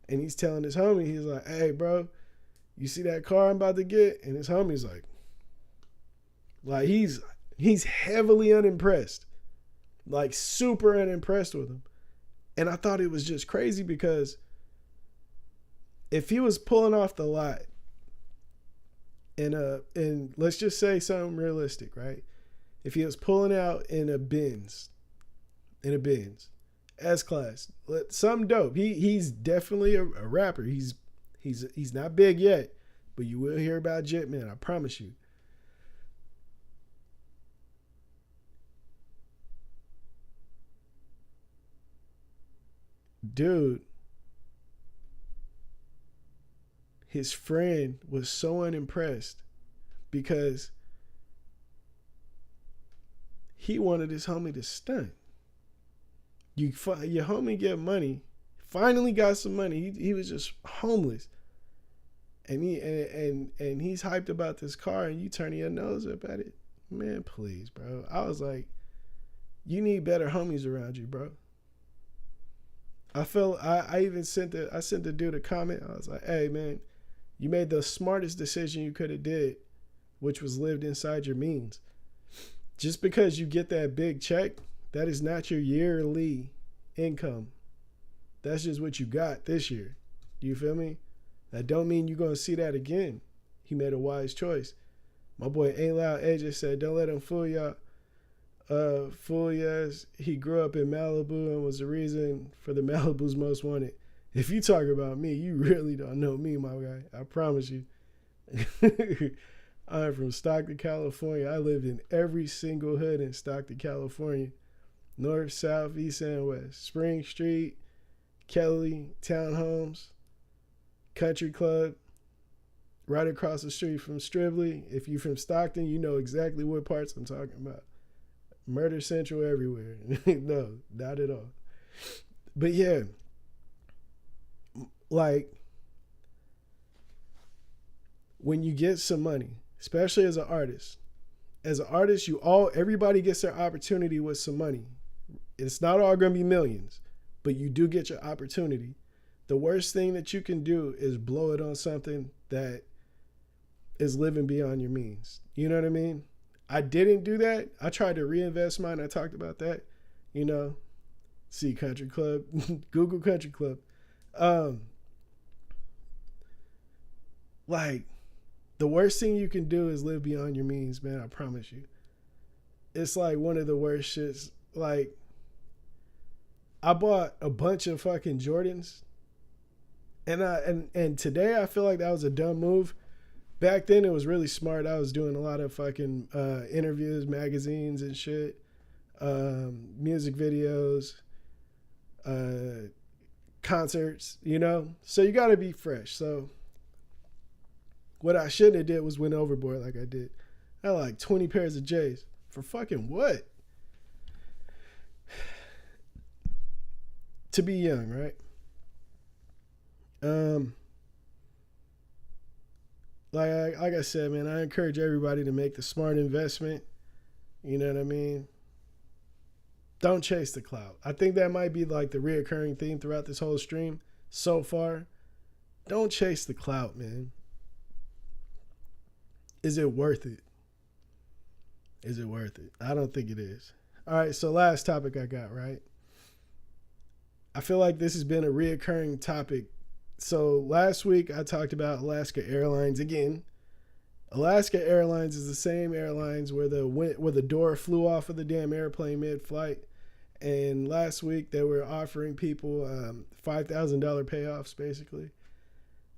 And he's telling his homie, he's like, hey, bro, you see that car I'm about to get? And his homie's like he's heavily unimpressed, like super unimpressed with him. And I thought it was just crazy because if he was pulling off the lot and let's just say something realistic, right? If he was pulling out in a Benz, S-Class, something dope. He's definitely a rapper. He's not big yet, but you will hear about Jitman, I promise you. Dude, his friend was so unimpressed because he wanted his homie to stunt. Your homie get money, finally got some money. He was just homeless. and he's hyped about this car, and you turning your nose up at it. Man, please, bro. I was like, you need better homies around you, bro. I even sent the dude a comment. I was like, hey man, you made the smartest decision you could have did, which was lived inside your means. Just because you get that big check, that is not your yearly income. That's just what you got this year. You feel me? That don't mean you're gonna see that again. He made a wise choice. My boy Ain't Loud AJ said, don't let him fool y'all. Fool yes, he grew up in Malibu and was the reason for the Malibu's Most Wanted. If you talk about me, you really don't know me, my guy. I promise you. I'm from Stockton, California. I lived in every single hood in Stockton, California. North, South, East, and West. Spring Street, Kelly, Townhomes, Country Club, right across the street from Stribley. If you're from Stockton, you know exactly what parts I'm talking about. Murder Central everywhere. No, not at all. But yeah, like when you get some money, especially as an artist, everybody gets their opportunity with some money. It's not all going to be millions, but you do get your opportunity. The worst thing that you can do is blow it on something that is living beyond your means. You know what I mean? I didn't do that. I tried to reinvest mine. I talked about that. You know, see Country Club, Google Country Club. Like, the worst thing you can do is live beyond your means, man. I promise you. It's like one of the worst shits. Like, I bought a bunch of fucking Jordans, and today I feel like that was a dumb move. Back then it was really smart. I was doing a lot of fucking interviews, magazines and shit, music videos, concerts, you know? So you got to be fresh. So what I shouldn't have did was went overboard like I did. I had like 20 pairs of J's. For fucking what? To be young, right? Like I said, man, I encourage everybody to make the smart investment. You know what I mean? Don't chase the clout. I think that might be like the reoccurring theme throughout this whole stream so far. Don't chase the clout, man. Is it worth it? Is it worth it? I don't think it is. All right, so last topic I got, right? I feel like this has been a reoccurring topic. So last week I talked about Alaska Airlines again. Alaska Airlines is the same airlines where the door flew off of the damn airplane mid-flight. And last week they were offering people $5,000 payoffs, basically.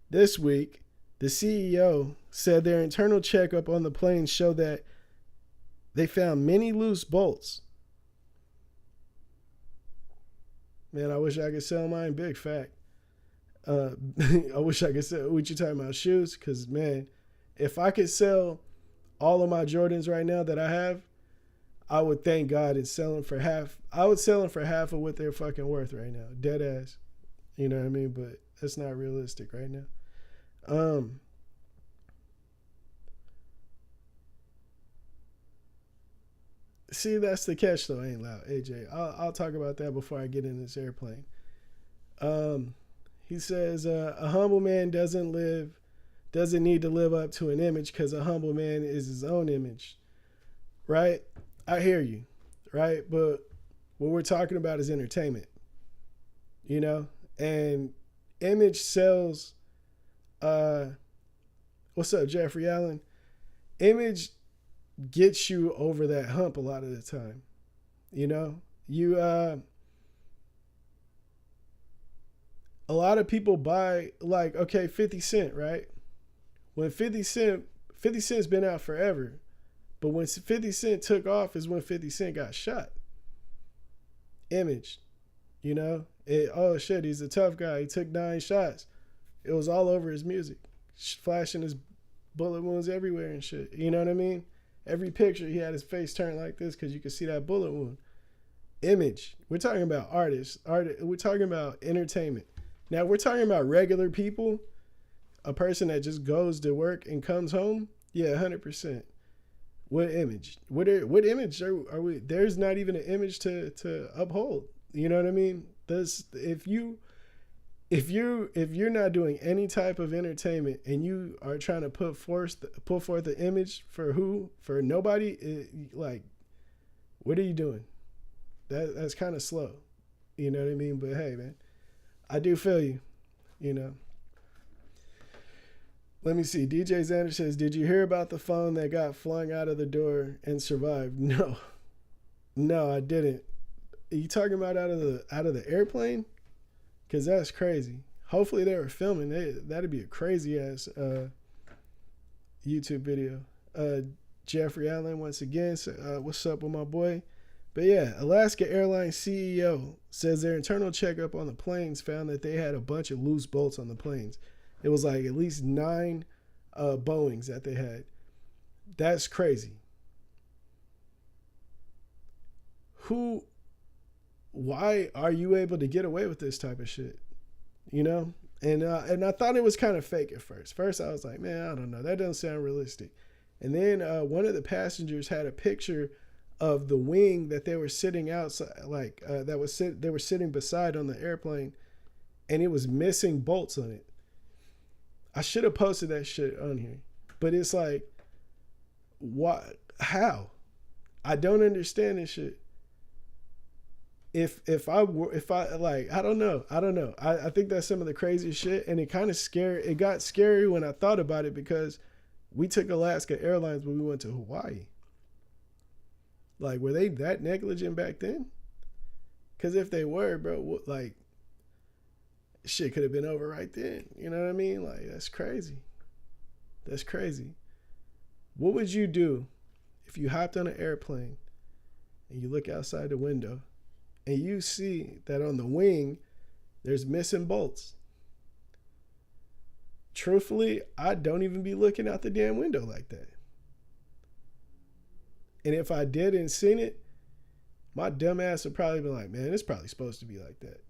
This week, the CEO said their internal checkup on the plane showed that they found many loose bolts. Man, I wish I could sell mine. Big fact. I wish I could sell. What you talking about, shoes? Because, man, if I could sell all of my Jordans right now that I have, I would thank God and sell them for half. I would sell them for half of what they're fucking worth right now. Dead ass. You know what I mean? But that's not realistic right now. See, that's the catch though. Ain't loud, AJ. I'll talk about that before I get in this airplane. He says a humble man doesn't need to live up to an image because a humble man is his own image, right? I hear you, right? But what we're talking about is entertainment, you know, and image sells. What's up, Jeffrey Allen? Image gets you over that hump a lot of the time. You know, a lot of people buy, like, okay, 50 Cent, right? When 50 Cent's been out forever, but when 50 Cent took off is when 50 Cent got shot. Image, you know, oh shit, he's a tough guy. He took 9 shots. It was all over his music, flashing his bullet wounds everywhere and shit. You know what I mean? Every picture, he had his face turned like this because you could see that bullet wound. Image. We're talking about artists. We're talking about entertainment. Now, we're talking about regular people. a person that just goes to work and comes home, yeah, 100%. What image? What image are we? There's not even an image to uphold. You know what I mean? If you're not doing any type of entertainment and you are trying to put forth the image for nobody, like, what are you doing? That's kind of slow. You know what I mean? But hey, man, I do feel you. You know. Let me see. DJ Xander says, "Did you hear about the phone that got flung out of the door and survived?" No, I didn't. Are you talking about out of the airplane? Because that's crazy. Hopefully they were filming. That'd be a crazy ass YouTube video. Jeffrey Allen once again. What's up with my boy? But yeah, Alaska Airlines CEO says their internal checkup on the planes found that they had a bunch of loose bolts on the planes. It was like at least 9 Boeings that they had. That's crazy. Why are you able to get away with this type of shit? You know? And I thought it was kind of fake at first. First I was like, man, I don't know. That doesn't sound realistic. And then one of the passengers had a picture of the wing that they were sitting outside, like they were sitting beside on the airplane, and it was missing bolts on it. I should have posted that shit on here, but it's like, what? How? I don't understand this shit. If I like, I don't know. I think that's some of the craziest shit, and it kind of scary. It got scary when I thought about it because we took Alaska Airlines when we went to Hawaii. Like, were they that negligent back then? Because if they were, bro, like, shit could have been over right then. You know what I mean? Like, that's crazy. That's crazy. What would you do if you hopped on an airplane and you look outside the window and you see that on the wing there's missing bolts? Truthfully, I don't even be looking out the damn window like that. And if I did and seen it, my dumb ass would probably be like, man, it's probably supposed to be like that.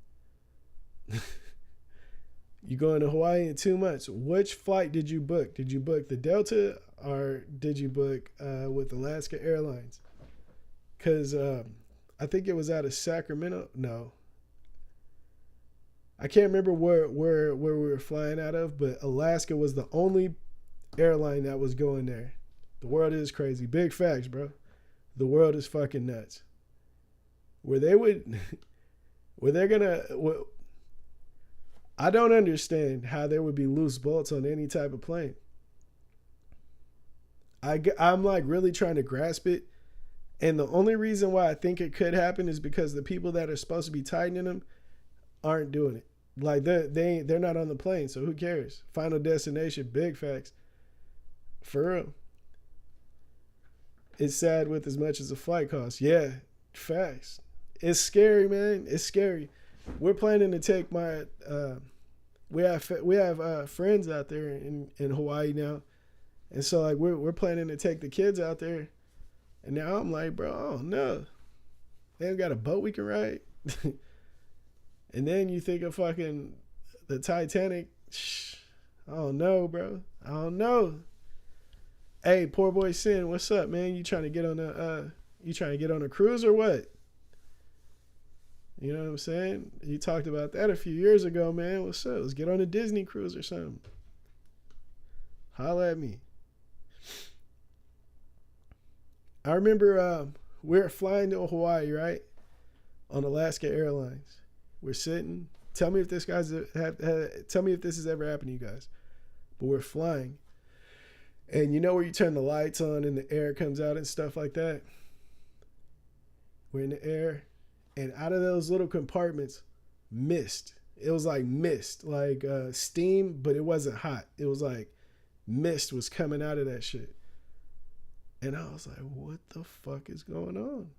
You going to Hawaii in 2 months. Which flight did you book? Did you book the Delta or did you book with Alaska Airlines? Because I think it was out of Sacramento. No. I can't remember where we were flying out of, but Alaska was the only airline that was going there. The world is crazy. Big facts, bro. The world is fucking nuts. I don't understand how there would be loose bolts on any type of plane. I'm like really trying to grasp it. And the only reason why I think it could happen is because the people that are supposed to be tightening them aren't doing it. Like they're not on the plane, so who cares? Final destination, big facts. For real. It's sad with as much as a flight costs. Yeah, facts. It's scary, man. It's scary. We're planning to take my we have friends out there in Hawaii now, and so like we're planning to take the kids out there, and now I'm like, bro, I don't know. They ain't got a boat we can ride. And then you think of fucking the Titanic. I don't know, bro. I don't know. Hey, poor boy Sin, what's up, man? You trying to get on a cruise or what? You know what I'm saying? You talked about that a few years ago, man. What's up? Let's get on a Disney cruise or something. Holla at me. I remember we were flying to Hawaii, right? On Alaska Airlines. We're sitting. Tell me if this has ever happened to you guys. But we're flying. And you know where you turn the lights on and the air comes out and stuff like that? We're in the air. And out of those little compartments, mist. It was like mist, like steam, but it wasn't hot. It was like mist was coming out of that shit. And I was like, what the fuck is going on?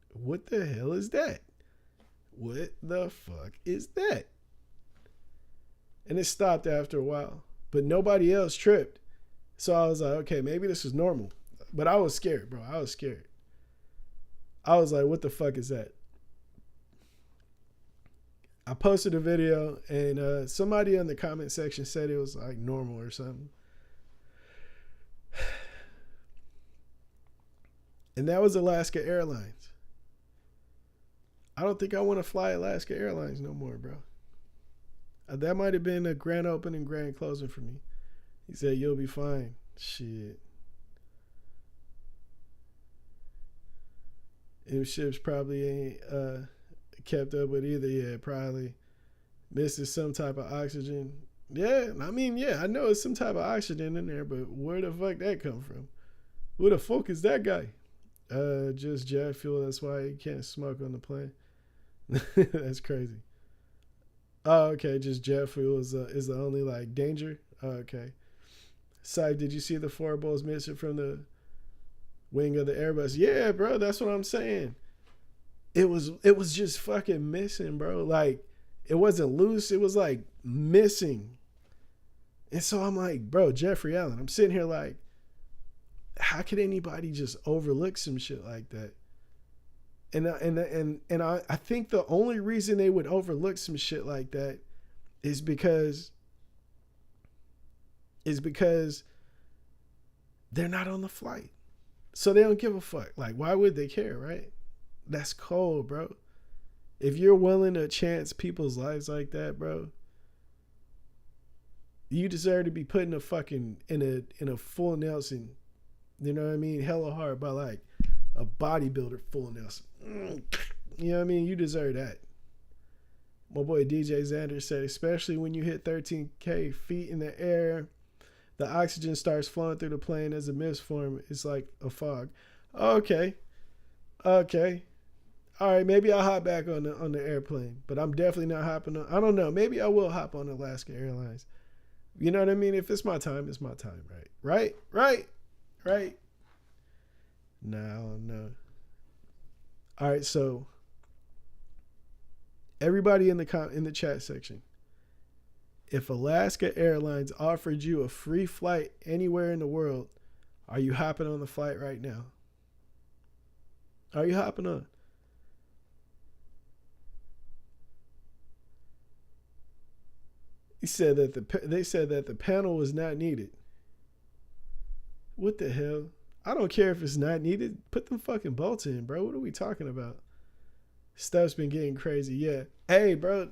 What the hell is that? What the fuck is that? And it stopped after a while, but nobody else tripped. So I was like, okay, maybe this is normal. But I was scared, bro. I was scared. I was like, what the fuck is that? I posted a video and somebody in the comment section said it was like normal or something. And that was Alaska Airlines. I don't think I want to fly Alaska Airlines no more, bro. That might have been a grand opening, grand closing for me. He said, you'll be fine. Shit. Them ships probably ain't kept up with either yet. Probably missing some type of oxygen. Yeah, I mean, yeah, I know it's some type of oxygen in there, but where the fuck that come from? Who the fuck is that guy? Just jet fuel. That's why you can't smoke on the plane. That's crazy. Oh, okay. Just jet fuel is the only like danger. Oh, okay. Psyph, did you see the 4 bolts missing from the wing of the Airbus? Yeah, bro. That's what I'm saying. It was just fucking missing, bro. Like it wasn't loose. It was like missing. And so I'm like, bro, Jeffrey Allen. I'm sitting here like, how could anybody just overlook some shit like that? And I think the only reason they would overlook some shit like that is because they're not on the flight. So they don't give a fuck. Like, why would they care, right? That's cold, bro. If you're willing to chance people's lives like that, bro, you deserve to be put in a fucking in a full Nelson. You know what I mean? Hella hard by like a bodybuilder full Nelson. You know what I mean? You deserve that. My boy DJ Xander said, especially when you hit 13K feet in the air, the oxygen starts flowing through the plane as a mist form. It's like a fog. Okay. All right, maybe I'll hop back on the airplane, but I'm definitely not hopping on. I don't know. Maybe I will hop on Alaska Airlines. You know what I mean? If it's my time, it's my time, right? Right? No. All right, so everybody in the chat section, if Alaska Airlines offered you a free flight anywhere in the world, are you hopping on the flight right now? Are you hopping on? They said that the panel was not needed. What the hell? I don't care if it's not needed. Put them fucking bolts in, bro. What are we talking about? Stuff's been getting crazy. Yeah. Hey, bro.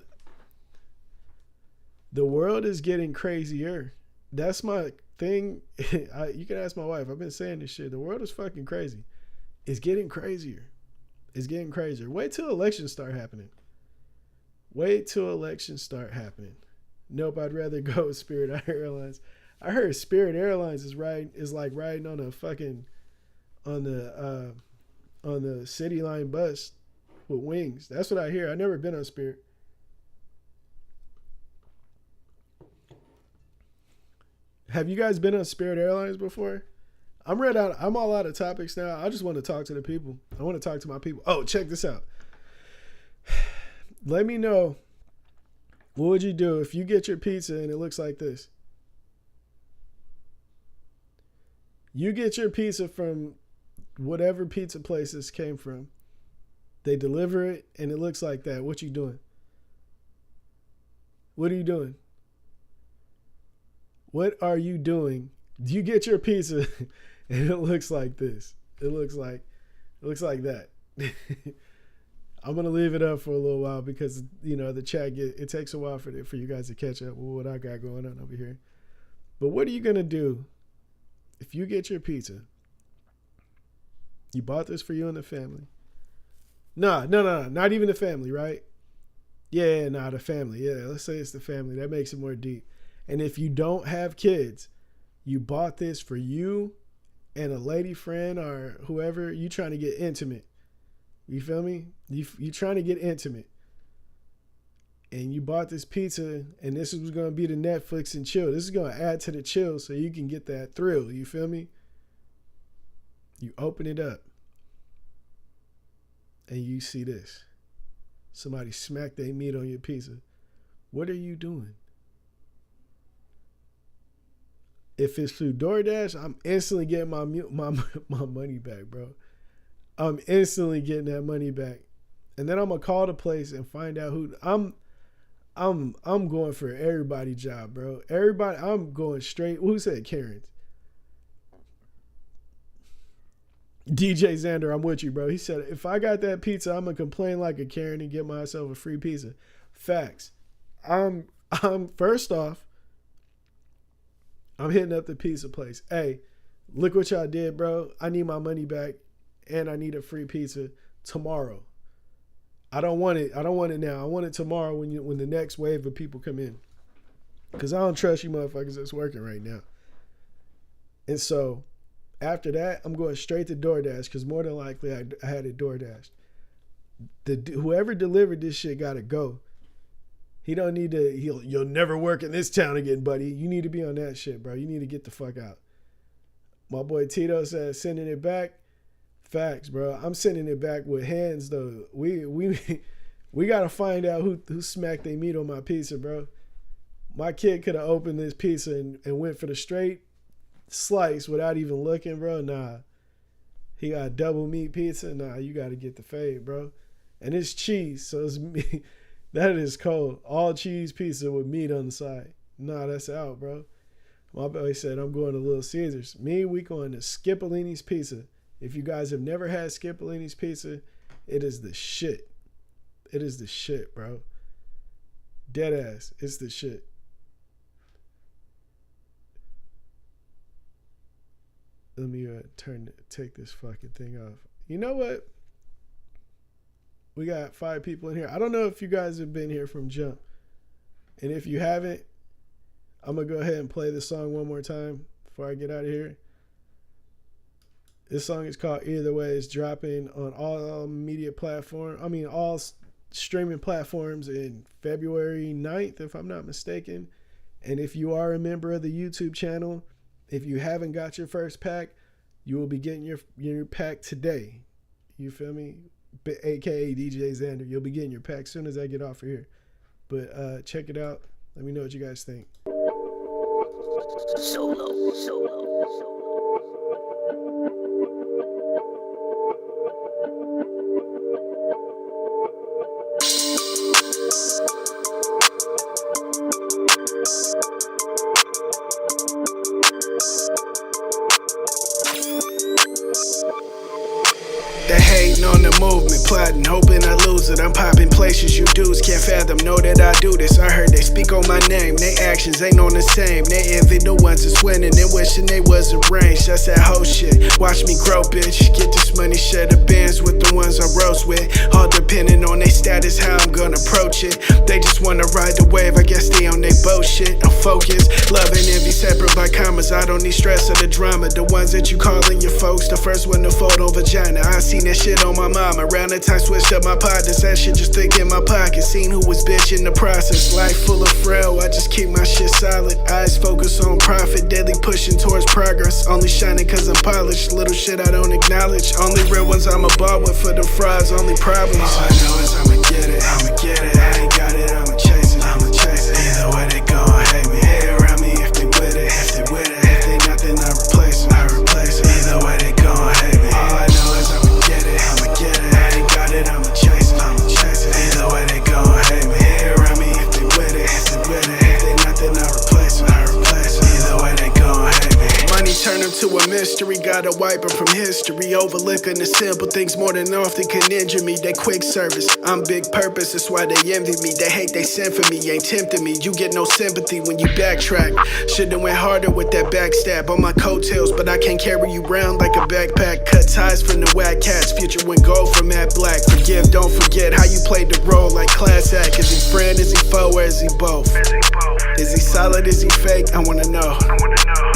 The world is getting crazier. That's my thing. You can ask my wife. I've been saying this shit. The world is fucking crazy. It's getting crazier. Wait till elections start happening. Nope, I'd rather go with Spirit Airlines. I heard Spirit Airlines is like riding on a fucking on the City Line bus with wings. That's what I hear. I've never been on Spirit. Have you guys been on Spirit Airlines before? I'm all out of topics now. I just want to talk to the people. I want to talk to my people. Oh, check this out. Let me know, what would you do if you get your pizza and it looks like this? You get your pizza from whatever pizza place this came from. They deliver it and it looks like that. What you doing? What are you doing? What are you doing? You get your pizza and it looks like this. It looks like that. I'm going to leave it up for a little while because, the chat, it takes a while for you guys to catch up with what I got going on over here. But what are you going to do if you get your pizza? You bought this for you and the family. No, not even the family, right? Yeah, the family. Yeah, let's say it's the family. That makes it more deep. And if you don't have kids, you bought this for you and a lady friend or whoever, you trying to get intimate. You feel me? You trying to get intimate. And you bought this pizza and this was going to be the Netflix and chill. This is going to add to the chill so you can get that thrill. You feel me? You open it up and you see this. Somebody smacked their meat on your pizza. What are you doing? If it's through DoorDash, I'm instantly getting my money back, bro. I'm instantly getting that money back. And then I'm going to call the place and find out who. I'm I'm going for everybody job, bro. Everybody, I'm going straight. Who said Karen's? DJ Xander, I'm with you, bro. He said, if I got that pizza, I'm gonna complain like a Karen and get myself a free pizza. Facts. I'm first off, I'm hitting up the pizza place. Hey, look what y'all did, bro. I need my money back and I need a free pizza tomorrow. I don't want it now. I want it tomorrow when the next wave of people come in. Cause I don't trust you motherfuckers that's working right now. And so after that, I'm going straight to DoorDash because more than likely I had it DoorDashed. Whoever delivered this shit gotta go. He don't need to. You'll never work in this town again, buddy. You need to be on that shit, bro. You need to get the fuck out. My boy Tito said sending it back. Facts, bro. I'm sending it back with hands though. We gotta find out who smacked their meat on my pizza, bro. My kid could have opened this pizza and went for the straight slice without even looking, bro. Nah. He got double meat pizza. Nah, you got to get the fade, bro. And it's cheese, so it's meat. That is cold. All cheese pizza with meat on the side. Nah, that's out, bro. My boy said, I'm going to Little Caesars. We going to Skipolini's Pizza. If you guys have never had Skipolini's Pizza, it is the shit. It is the shit, bro. Dead ass. It's the shit. Let me take this fucking thing off. You know what? We got 5 people in here. I don't know if you guys have been here from jump. And if you haven't, I'm going to go ahead and play this song one more time before I get out of here. This song is called Either Way. It's dropping on all media platforms. All streaming platforms in February 9th, if I'm not mistaken. And if you are a member of the YouTube channel, if you haven't got your first pack, you will be getting your pack today. You feel me? AKA DJ Xander. You'll be getting your pack as soon as I get off of here. But check it out. Let me know what you guys think. Solo. They hating on the movement, plotting, hoping I lose it. I'm popping places you dudes can't fathom, know that I do this. I heard they speak on my name, they actions ain't on the same. They envy the ones that's winning and wishing they was arranged. That's that whole shit, watch me grow, bitch. Get this money, share the bands with the ones I rose with. All depending on their status, how I'm gonna approach it. They just wanna ride the wave, I guess they on their bullshit. I'm focused, love and envy separate by commas. I don't need stress or the drama. The ones that you calling your folks, the first one to fold on vagina. I seen that shit on my mama. Around the time switched up my partners. That shit just thick in my pocket. Seen who was bitch in the process. Life full of frail, I just keep my shit solid. Eyes focus on profit, deadly pushing towards progress. Only shining cause I'm polished. Little shit I don't acknowledge. Only real ones I'ma ball with. For the frauds, only problems. All I know is I'ma get it. I ain't got it, I'ma chase it. Either way they gon' hate me. Hey around me if they with it. If they not, then I replace it. Either way they gon' hate me. All I know is I'ma get it. I ain't got it, I'ma chase it. Either way they gon' hate me. Hey around me if they with it. If they not, then I replace it. Either way they gon' hate me. Money turn them to a mystery. Gotta wipe them from history. Overlooking the simple things more than often can injure me. They quick service, I'm big purpose. That's why they envy me. They hate they send for me, ain't tempting me. You get no sympathy when you backtrack. Should've went harder with that backstab on my coattails, but I can't carry you round like a backpack. Cut ties from the whack cats. Future went gold from Matt Black. Forgive, don't forget how you played the role like class act. Is he friend, is he foe, or is he both? Is he solid, is he fake? I wanna know.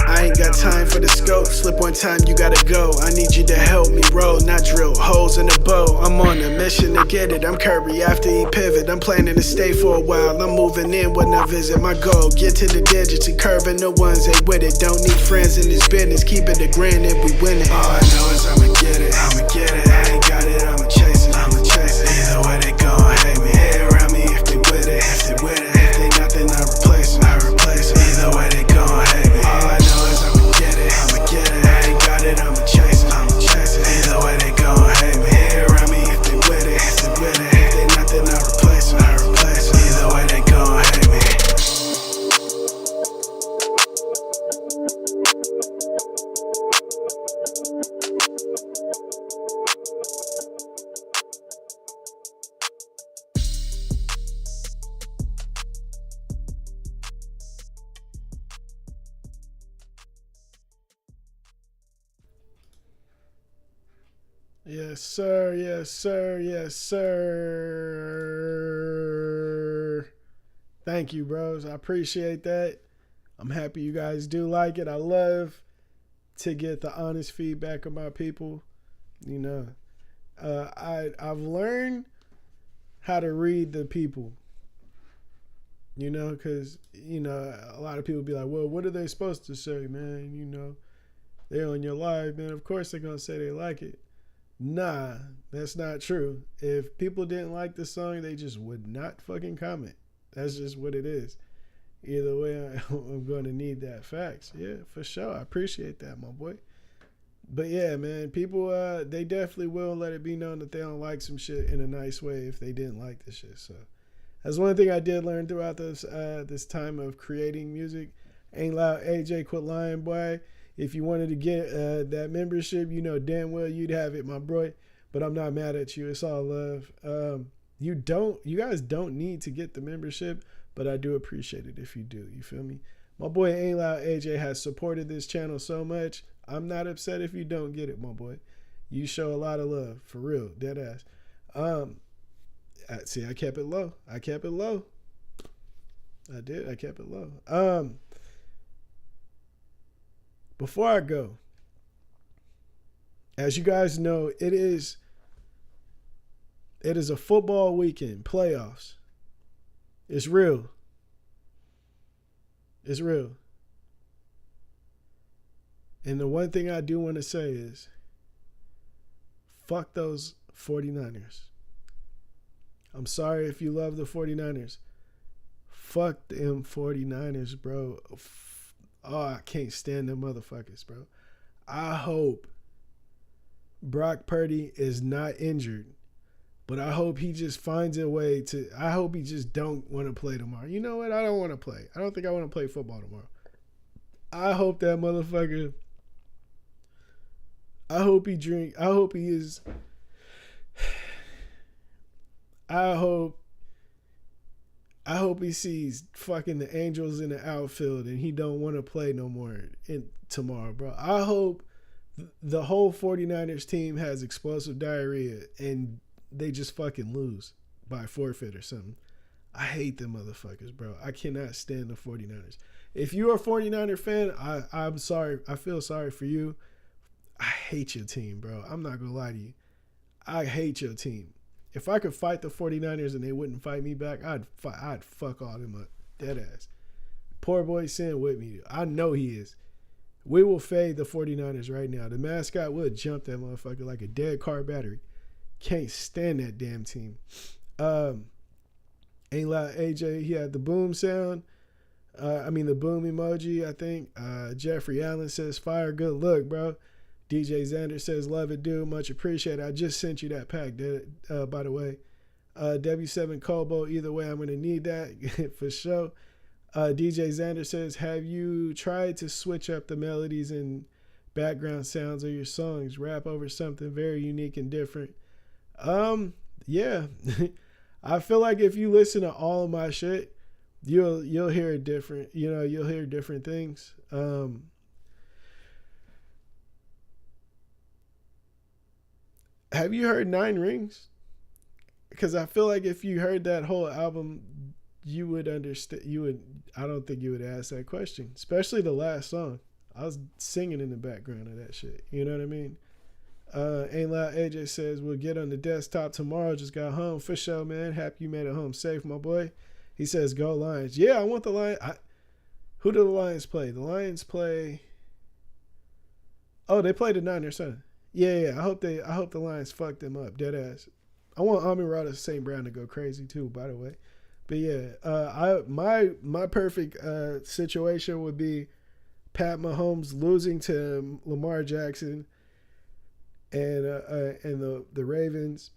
I ain't got time for the scope. Slip one time, you gotta go. I need you to help me roll, not drill holes in the bow. I'm on a mission to get it. I'm Curry after he pivot. I'm planning to stay for a while. I'm moving in when I visit. My goal, get to the digits and curving the ones they with it. Don't need friends in this business. Keep it a grand if we win it. All I know is I'ma get it. I ain't got it, I'ma chase it. Either way they gon' hate me. Hey around me if they with it. If they not, then I replace it. Either way they gon' hate me. All I know is I'ma get it. I ain't got it, I'ma chase it. Either way they gon' hate me. Hey around me if they with it. If they not, then I replace it. Either way they gon' Yes, sir. Yes, sir. Yes, sir. Thank you, bros. I appreciate that. I'm happy you guys do like it. I love to get the honest feedback of my people. You know, I've learned how to read the people. You know, because a lot of people be like, "Well, what are they supposed to say, man? They're on your live, man. Of course they're gonna say they like it." Nah, that's not true. If people didn't like the song, they just would not fucking comment. That's just what it is. Either way, I'm going to need that facts. Yeah, for sure. I appreciate that, my boy. But yeah, man, people, they definitely will let it be known that they don't like some shit in a nice way if they didn't like the shit. So that's one thing I did learn throughout this time of creating music. Ain't Loud AJ, quit lying, boy. If you wanted to get that membership, you know damn well you'd have it, my boy. But I'm not mad at you. It's all love. You guys don't need to get the membership, but I do appreciate it if you do. You feel me? My boy Ain't Loud AJ has supported this channel so much. I'm not upset if you don't get it, my boy. You show a lot of love, for real, dead ass. See, I kept it low. I kept it low. I did. I kept it low. Before I go, as you guys know, it is a football weekend, playoffs. It's real. It's real. And the one thing I do want to say is, fuck those 49ers. I'm sorry if you love the 49ers. Fuck them 49ers, bro. Oh, I can't stand them motherfuckers, bro. I hope Brock Purdy is not injured, but I hope he just finds a way to. I hope he just don't want to play tomorrow. You know what? I don't want to play. I don't think I want to play football tomorrow. I hope that motherfucker. I hope he drink. I hope he is. I hope he sees fucking the Angels in the outfield and he don't want to play no more tomorrow, bro. I hope the whole 49ers team has explosive diarrhea and they just fucking lose by forfeit or something. I hate them motherfuckers, bro. I cannot stand the 49ers. If you're a 49er fan, I'm sorry. I feel sorry for you. I hate your team, bro. I'm not going to lie to you. I hate your team. If I could fight the 49ers and they wouldn't fight me back, I'd fuck all them up. Dead ass. Poor boy Sin with me. I know he is. We will fade the 49ers right now. The mascot would jump that motherfucker like a dead car battery. Can't stand that damn team. Ain't Loud AJ, he had the boom sound. The boom emoji, I think. Jeffrey Allen says, fire, good look, bro. DJ Xander says, love it, dude. Much appreciated. I just sent you that pack, by the way. W7 Kobo, either way, I'm going to need that for sure. DJ Xander says, have you tried to switch up the melodies and background sounds of your songs? Rap over something very unique and different. Yeah. I feel like if you listen to all of my shit, you'll hear it different. You'll hear different things. Have you heard Nine Rings? Because I feel like if you heard that whole album, you would understand. I don't think you would ask that question, especially the last song. I was singing in the background of that shit. You know what I mean? Ain't Loud AJ says, we'll get on the desktop tomorrow. Just got home. For sure, man. Happy you made it home safe, my boy. He says, go Lions. Yeah, I want the Lions. Who do the Lions play? The Lions play. Oh, they play the Niners, huh? Yeah. I hope the Lions fuck them up. Dead ass. I want Amon-Ra St. Brown to go crazy too, by the way. But yeah, my perfect situation would be Pat Mahomes losing to Lamar Jackson and the Ravens.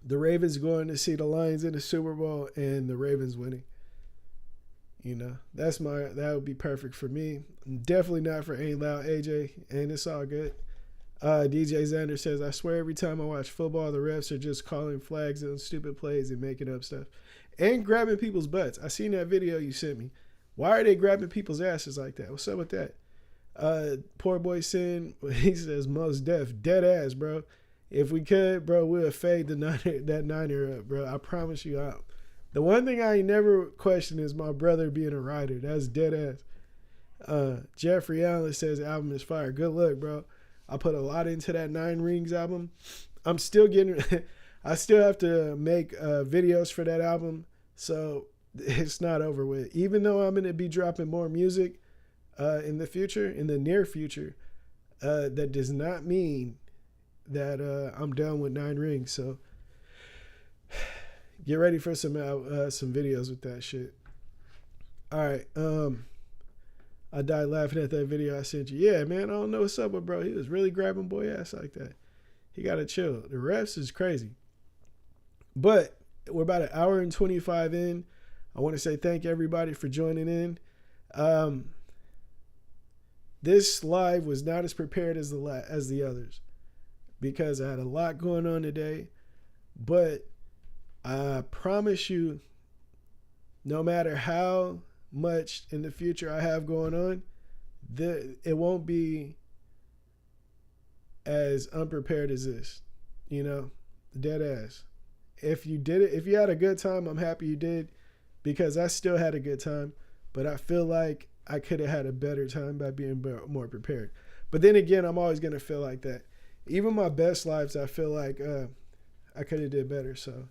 The Ravens going to see the Lions in the Super Bowl and the Ravens winning. That would be perfect for me. Definitely not for Ain't Loud AJ, and it's all good. DJ Xander says, I swear every time I watch football, the refs are just calling flags on stupid plays and making up stuff. And grabbing people's butts. I seen that video you sent me. Why are they grabbing people's asses like that? What's up with that? Poor boy Sin, he says, most deaf. Dead ass, bro. If we could, bro, we'll fade that Niner up, bro. I promise you. The one thing I ain't never questioned is my brother being a writer. That's dead ass. Jeffrey Allen says the album is fire. Good luck, bro. I put a lot into that Nine Rings album. I'm still getting I still have to make videos for that album, so it's not over with. Even though I'm going to be dropping more music in the near future, that does not mean that I'm done with Nine Rings. So get ready for some videos with that shit. All right. I died laughing at that video I sent you. Yeah, man, I don't know what's up with bro. He was really grabbing boy ass like that. He got to chill. The refs is crazy. But we're about an hour and 25 in. I want to say thank everybody for joining in. This live was not as prepared as the others because I had a lot going on today. But I promise you, no matter how much in the future I have going on, it won't be as unprepared as this, dead ass. If you had a good time, I'm happy you did, because I still had a good time, but I feel like I could have had a better time by being more prepared. But then again, I'm always going to feel like that. Even my best lives, I feel like I could have did better. So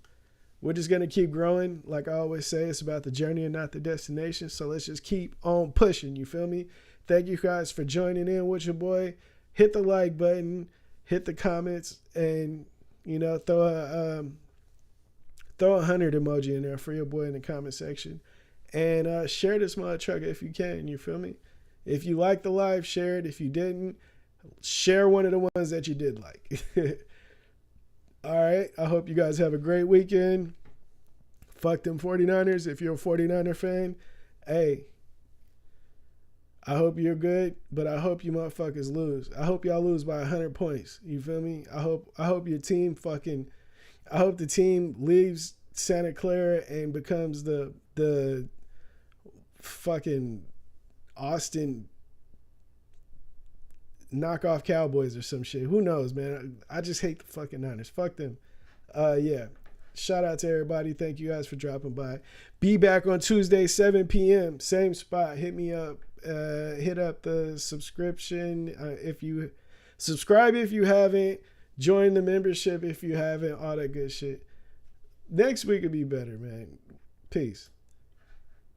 we're just going to keep growing. Like I always say, it's about the journey and not the destination. So let's just keep on pushing. You feel me? Thank you guys for joining in with your boy. Hit the like button, hit the comments, and, throw a 100 emoji in there for your boy in the comment section. And share this mother trucker if you can. You feel me? If you like the live, share it. If you didn't, share one of the ones that you did like. All right. I hope you guys have a great weekend. Fuck them 49ers. If you're a 49er fan, hey, I hope you're good, but I hope you motherfuckers lose. I hope y'all lose by 100 points. You feel me? I hope your team I hope the team leaves Santa Clara and becomes the fucking Austin knockoff Cowboys or some shit. Who knows, man? I just hate the fucking Niners. Fuck them. Yeah. Shout out to everybody. Thank you guys for dropping by. Be back on Tuesday, 7 p.m. Same spot. Hit me up. Hit up the subscription. If you subscribe, if you haven't, join the membership if you haven't, all that good shit. Next week will be better, man. Peace.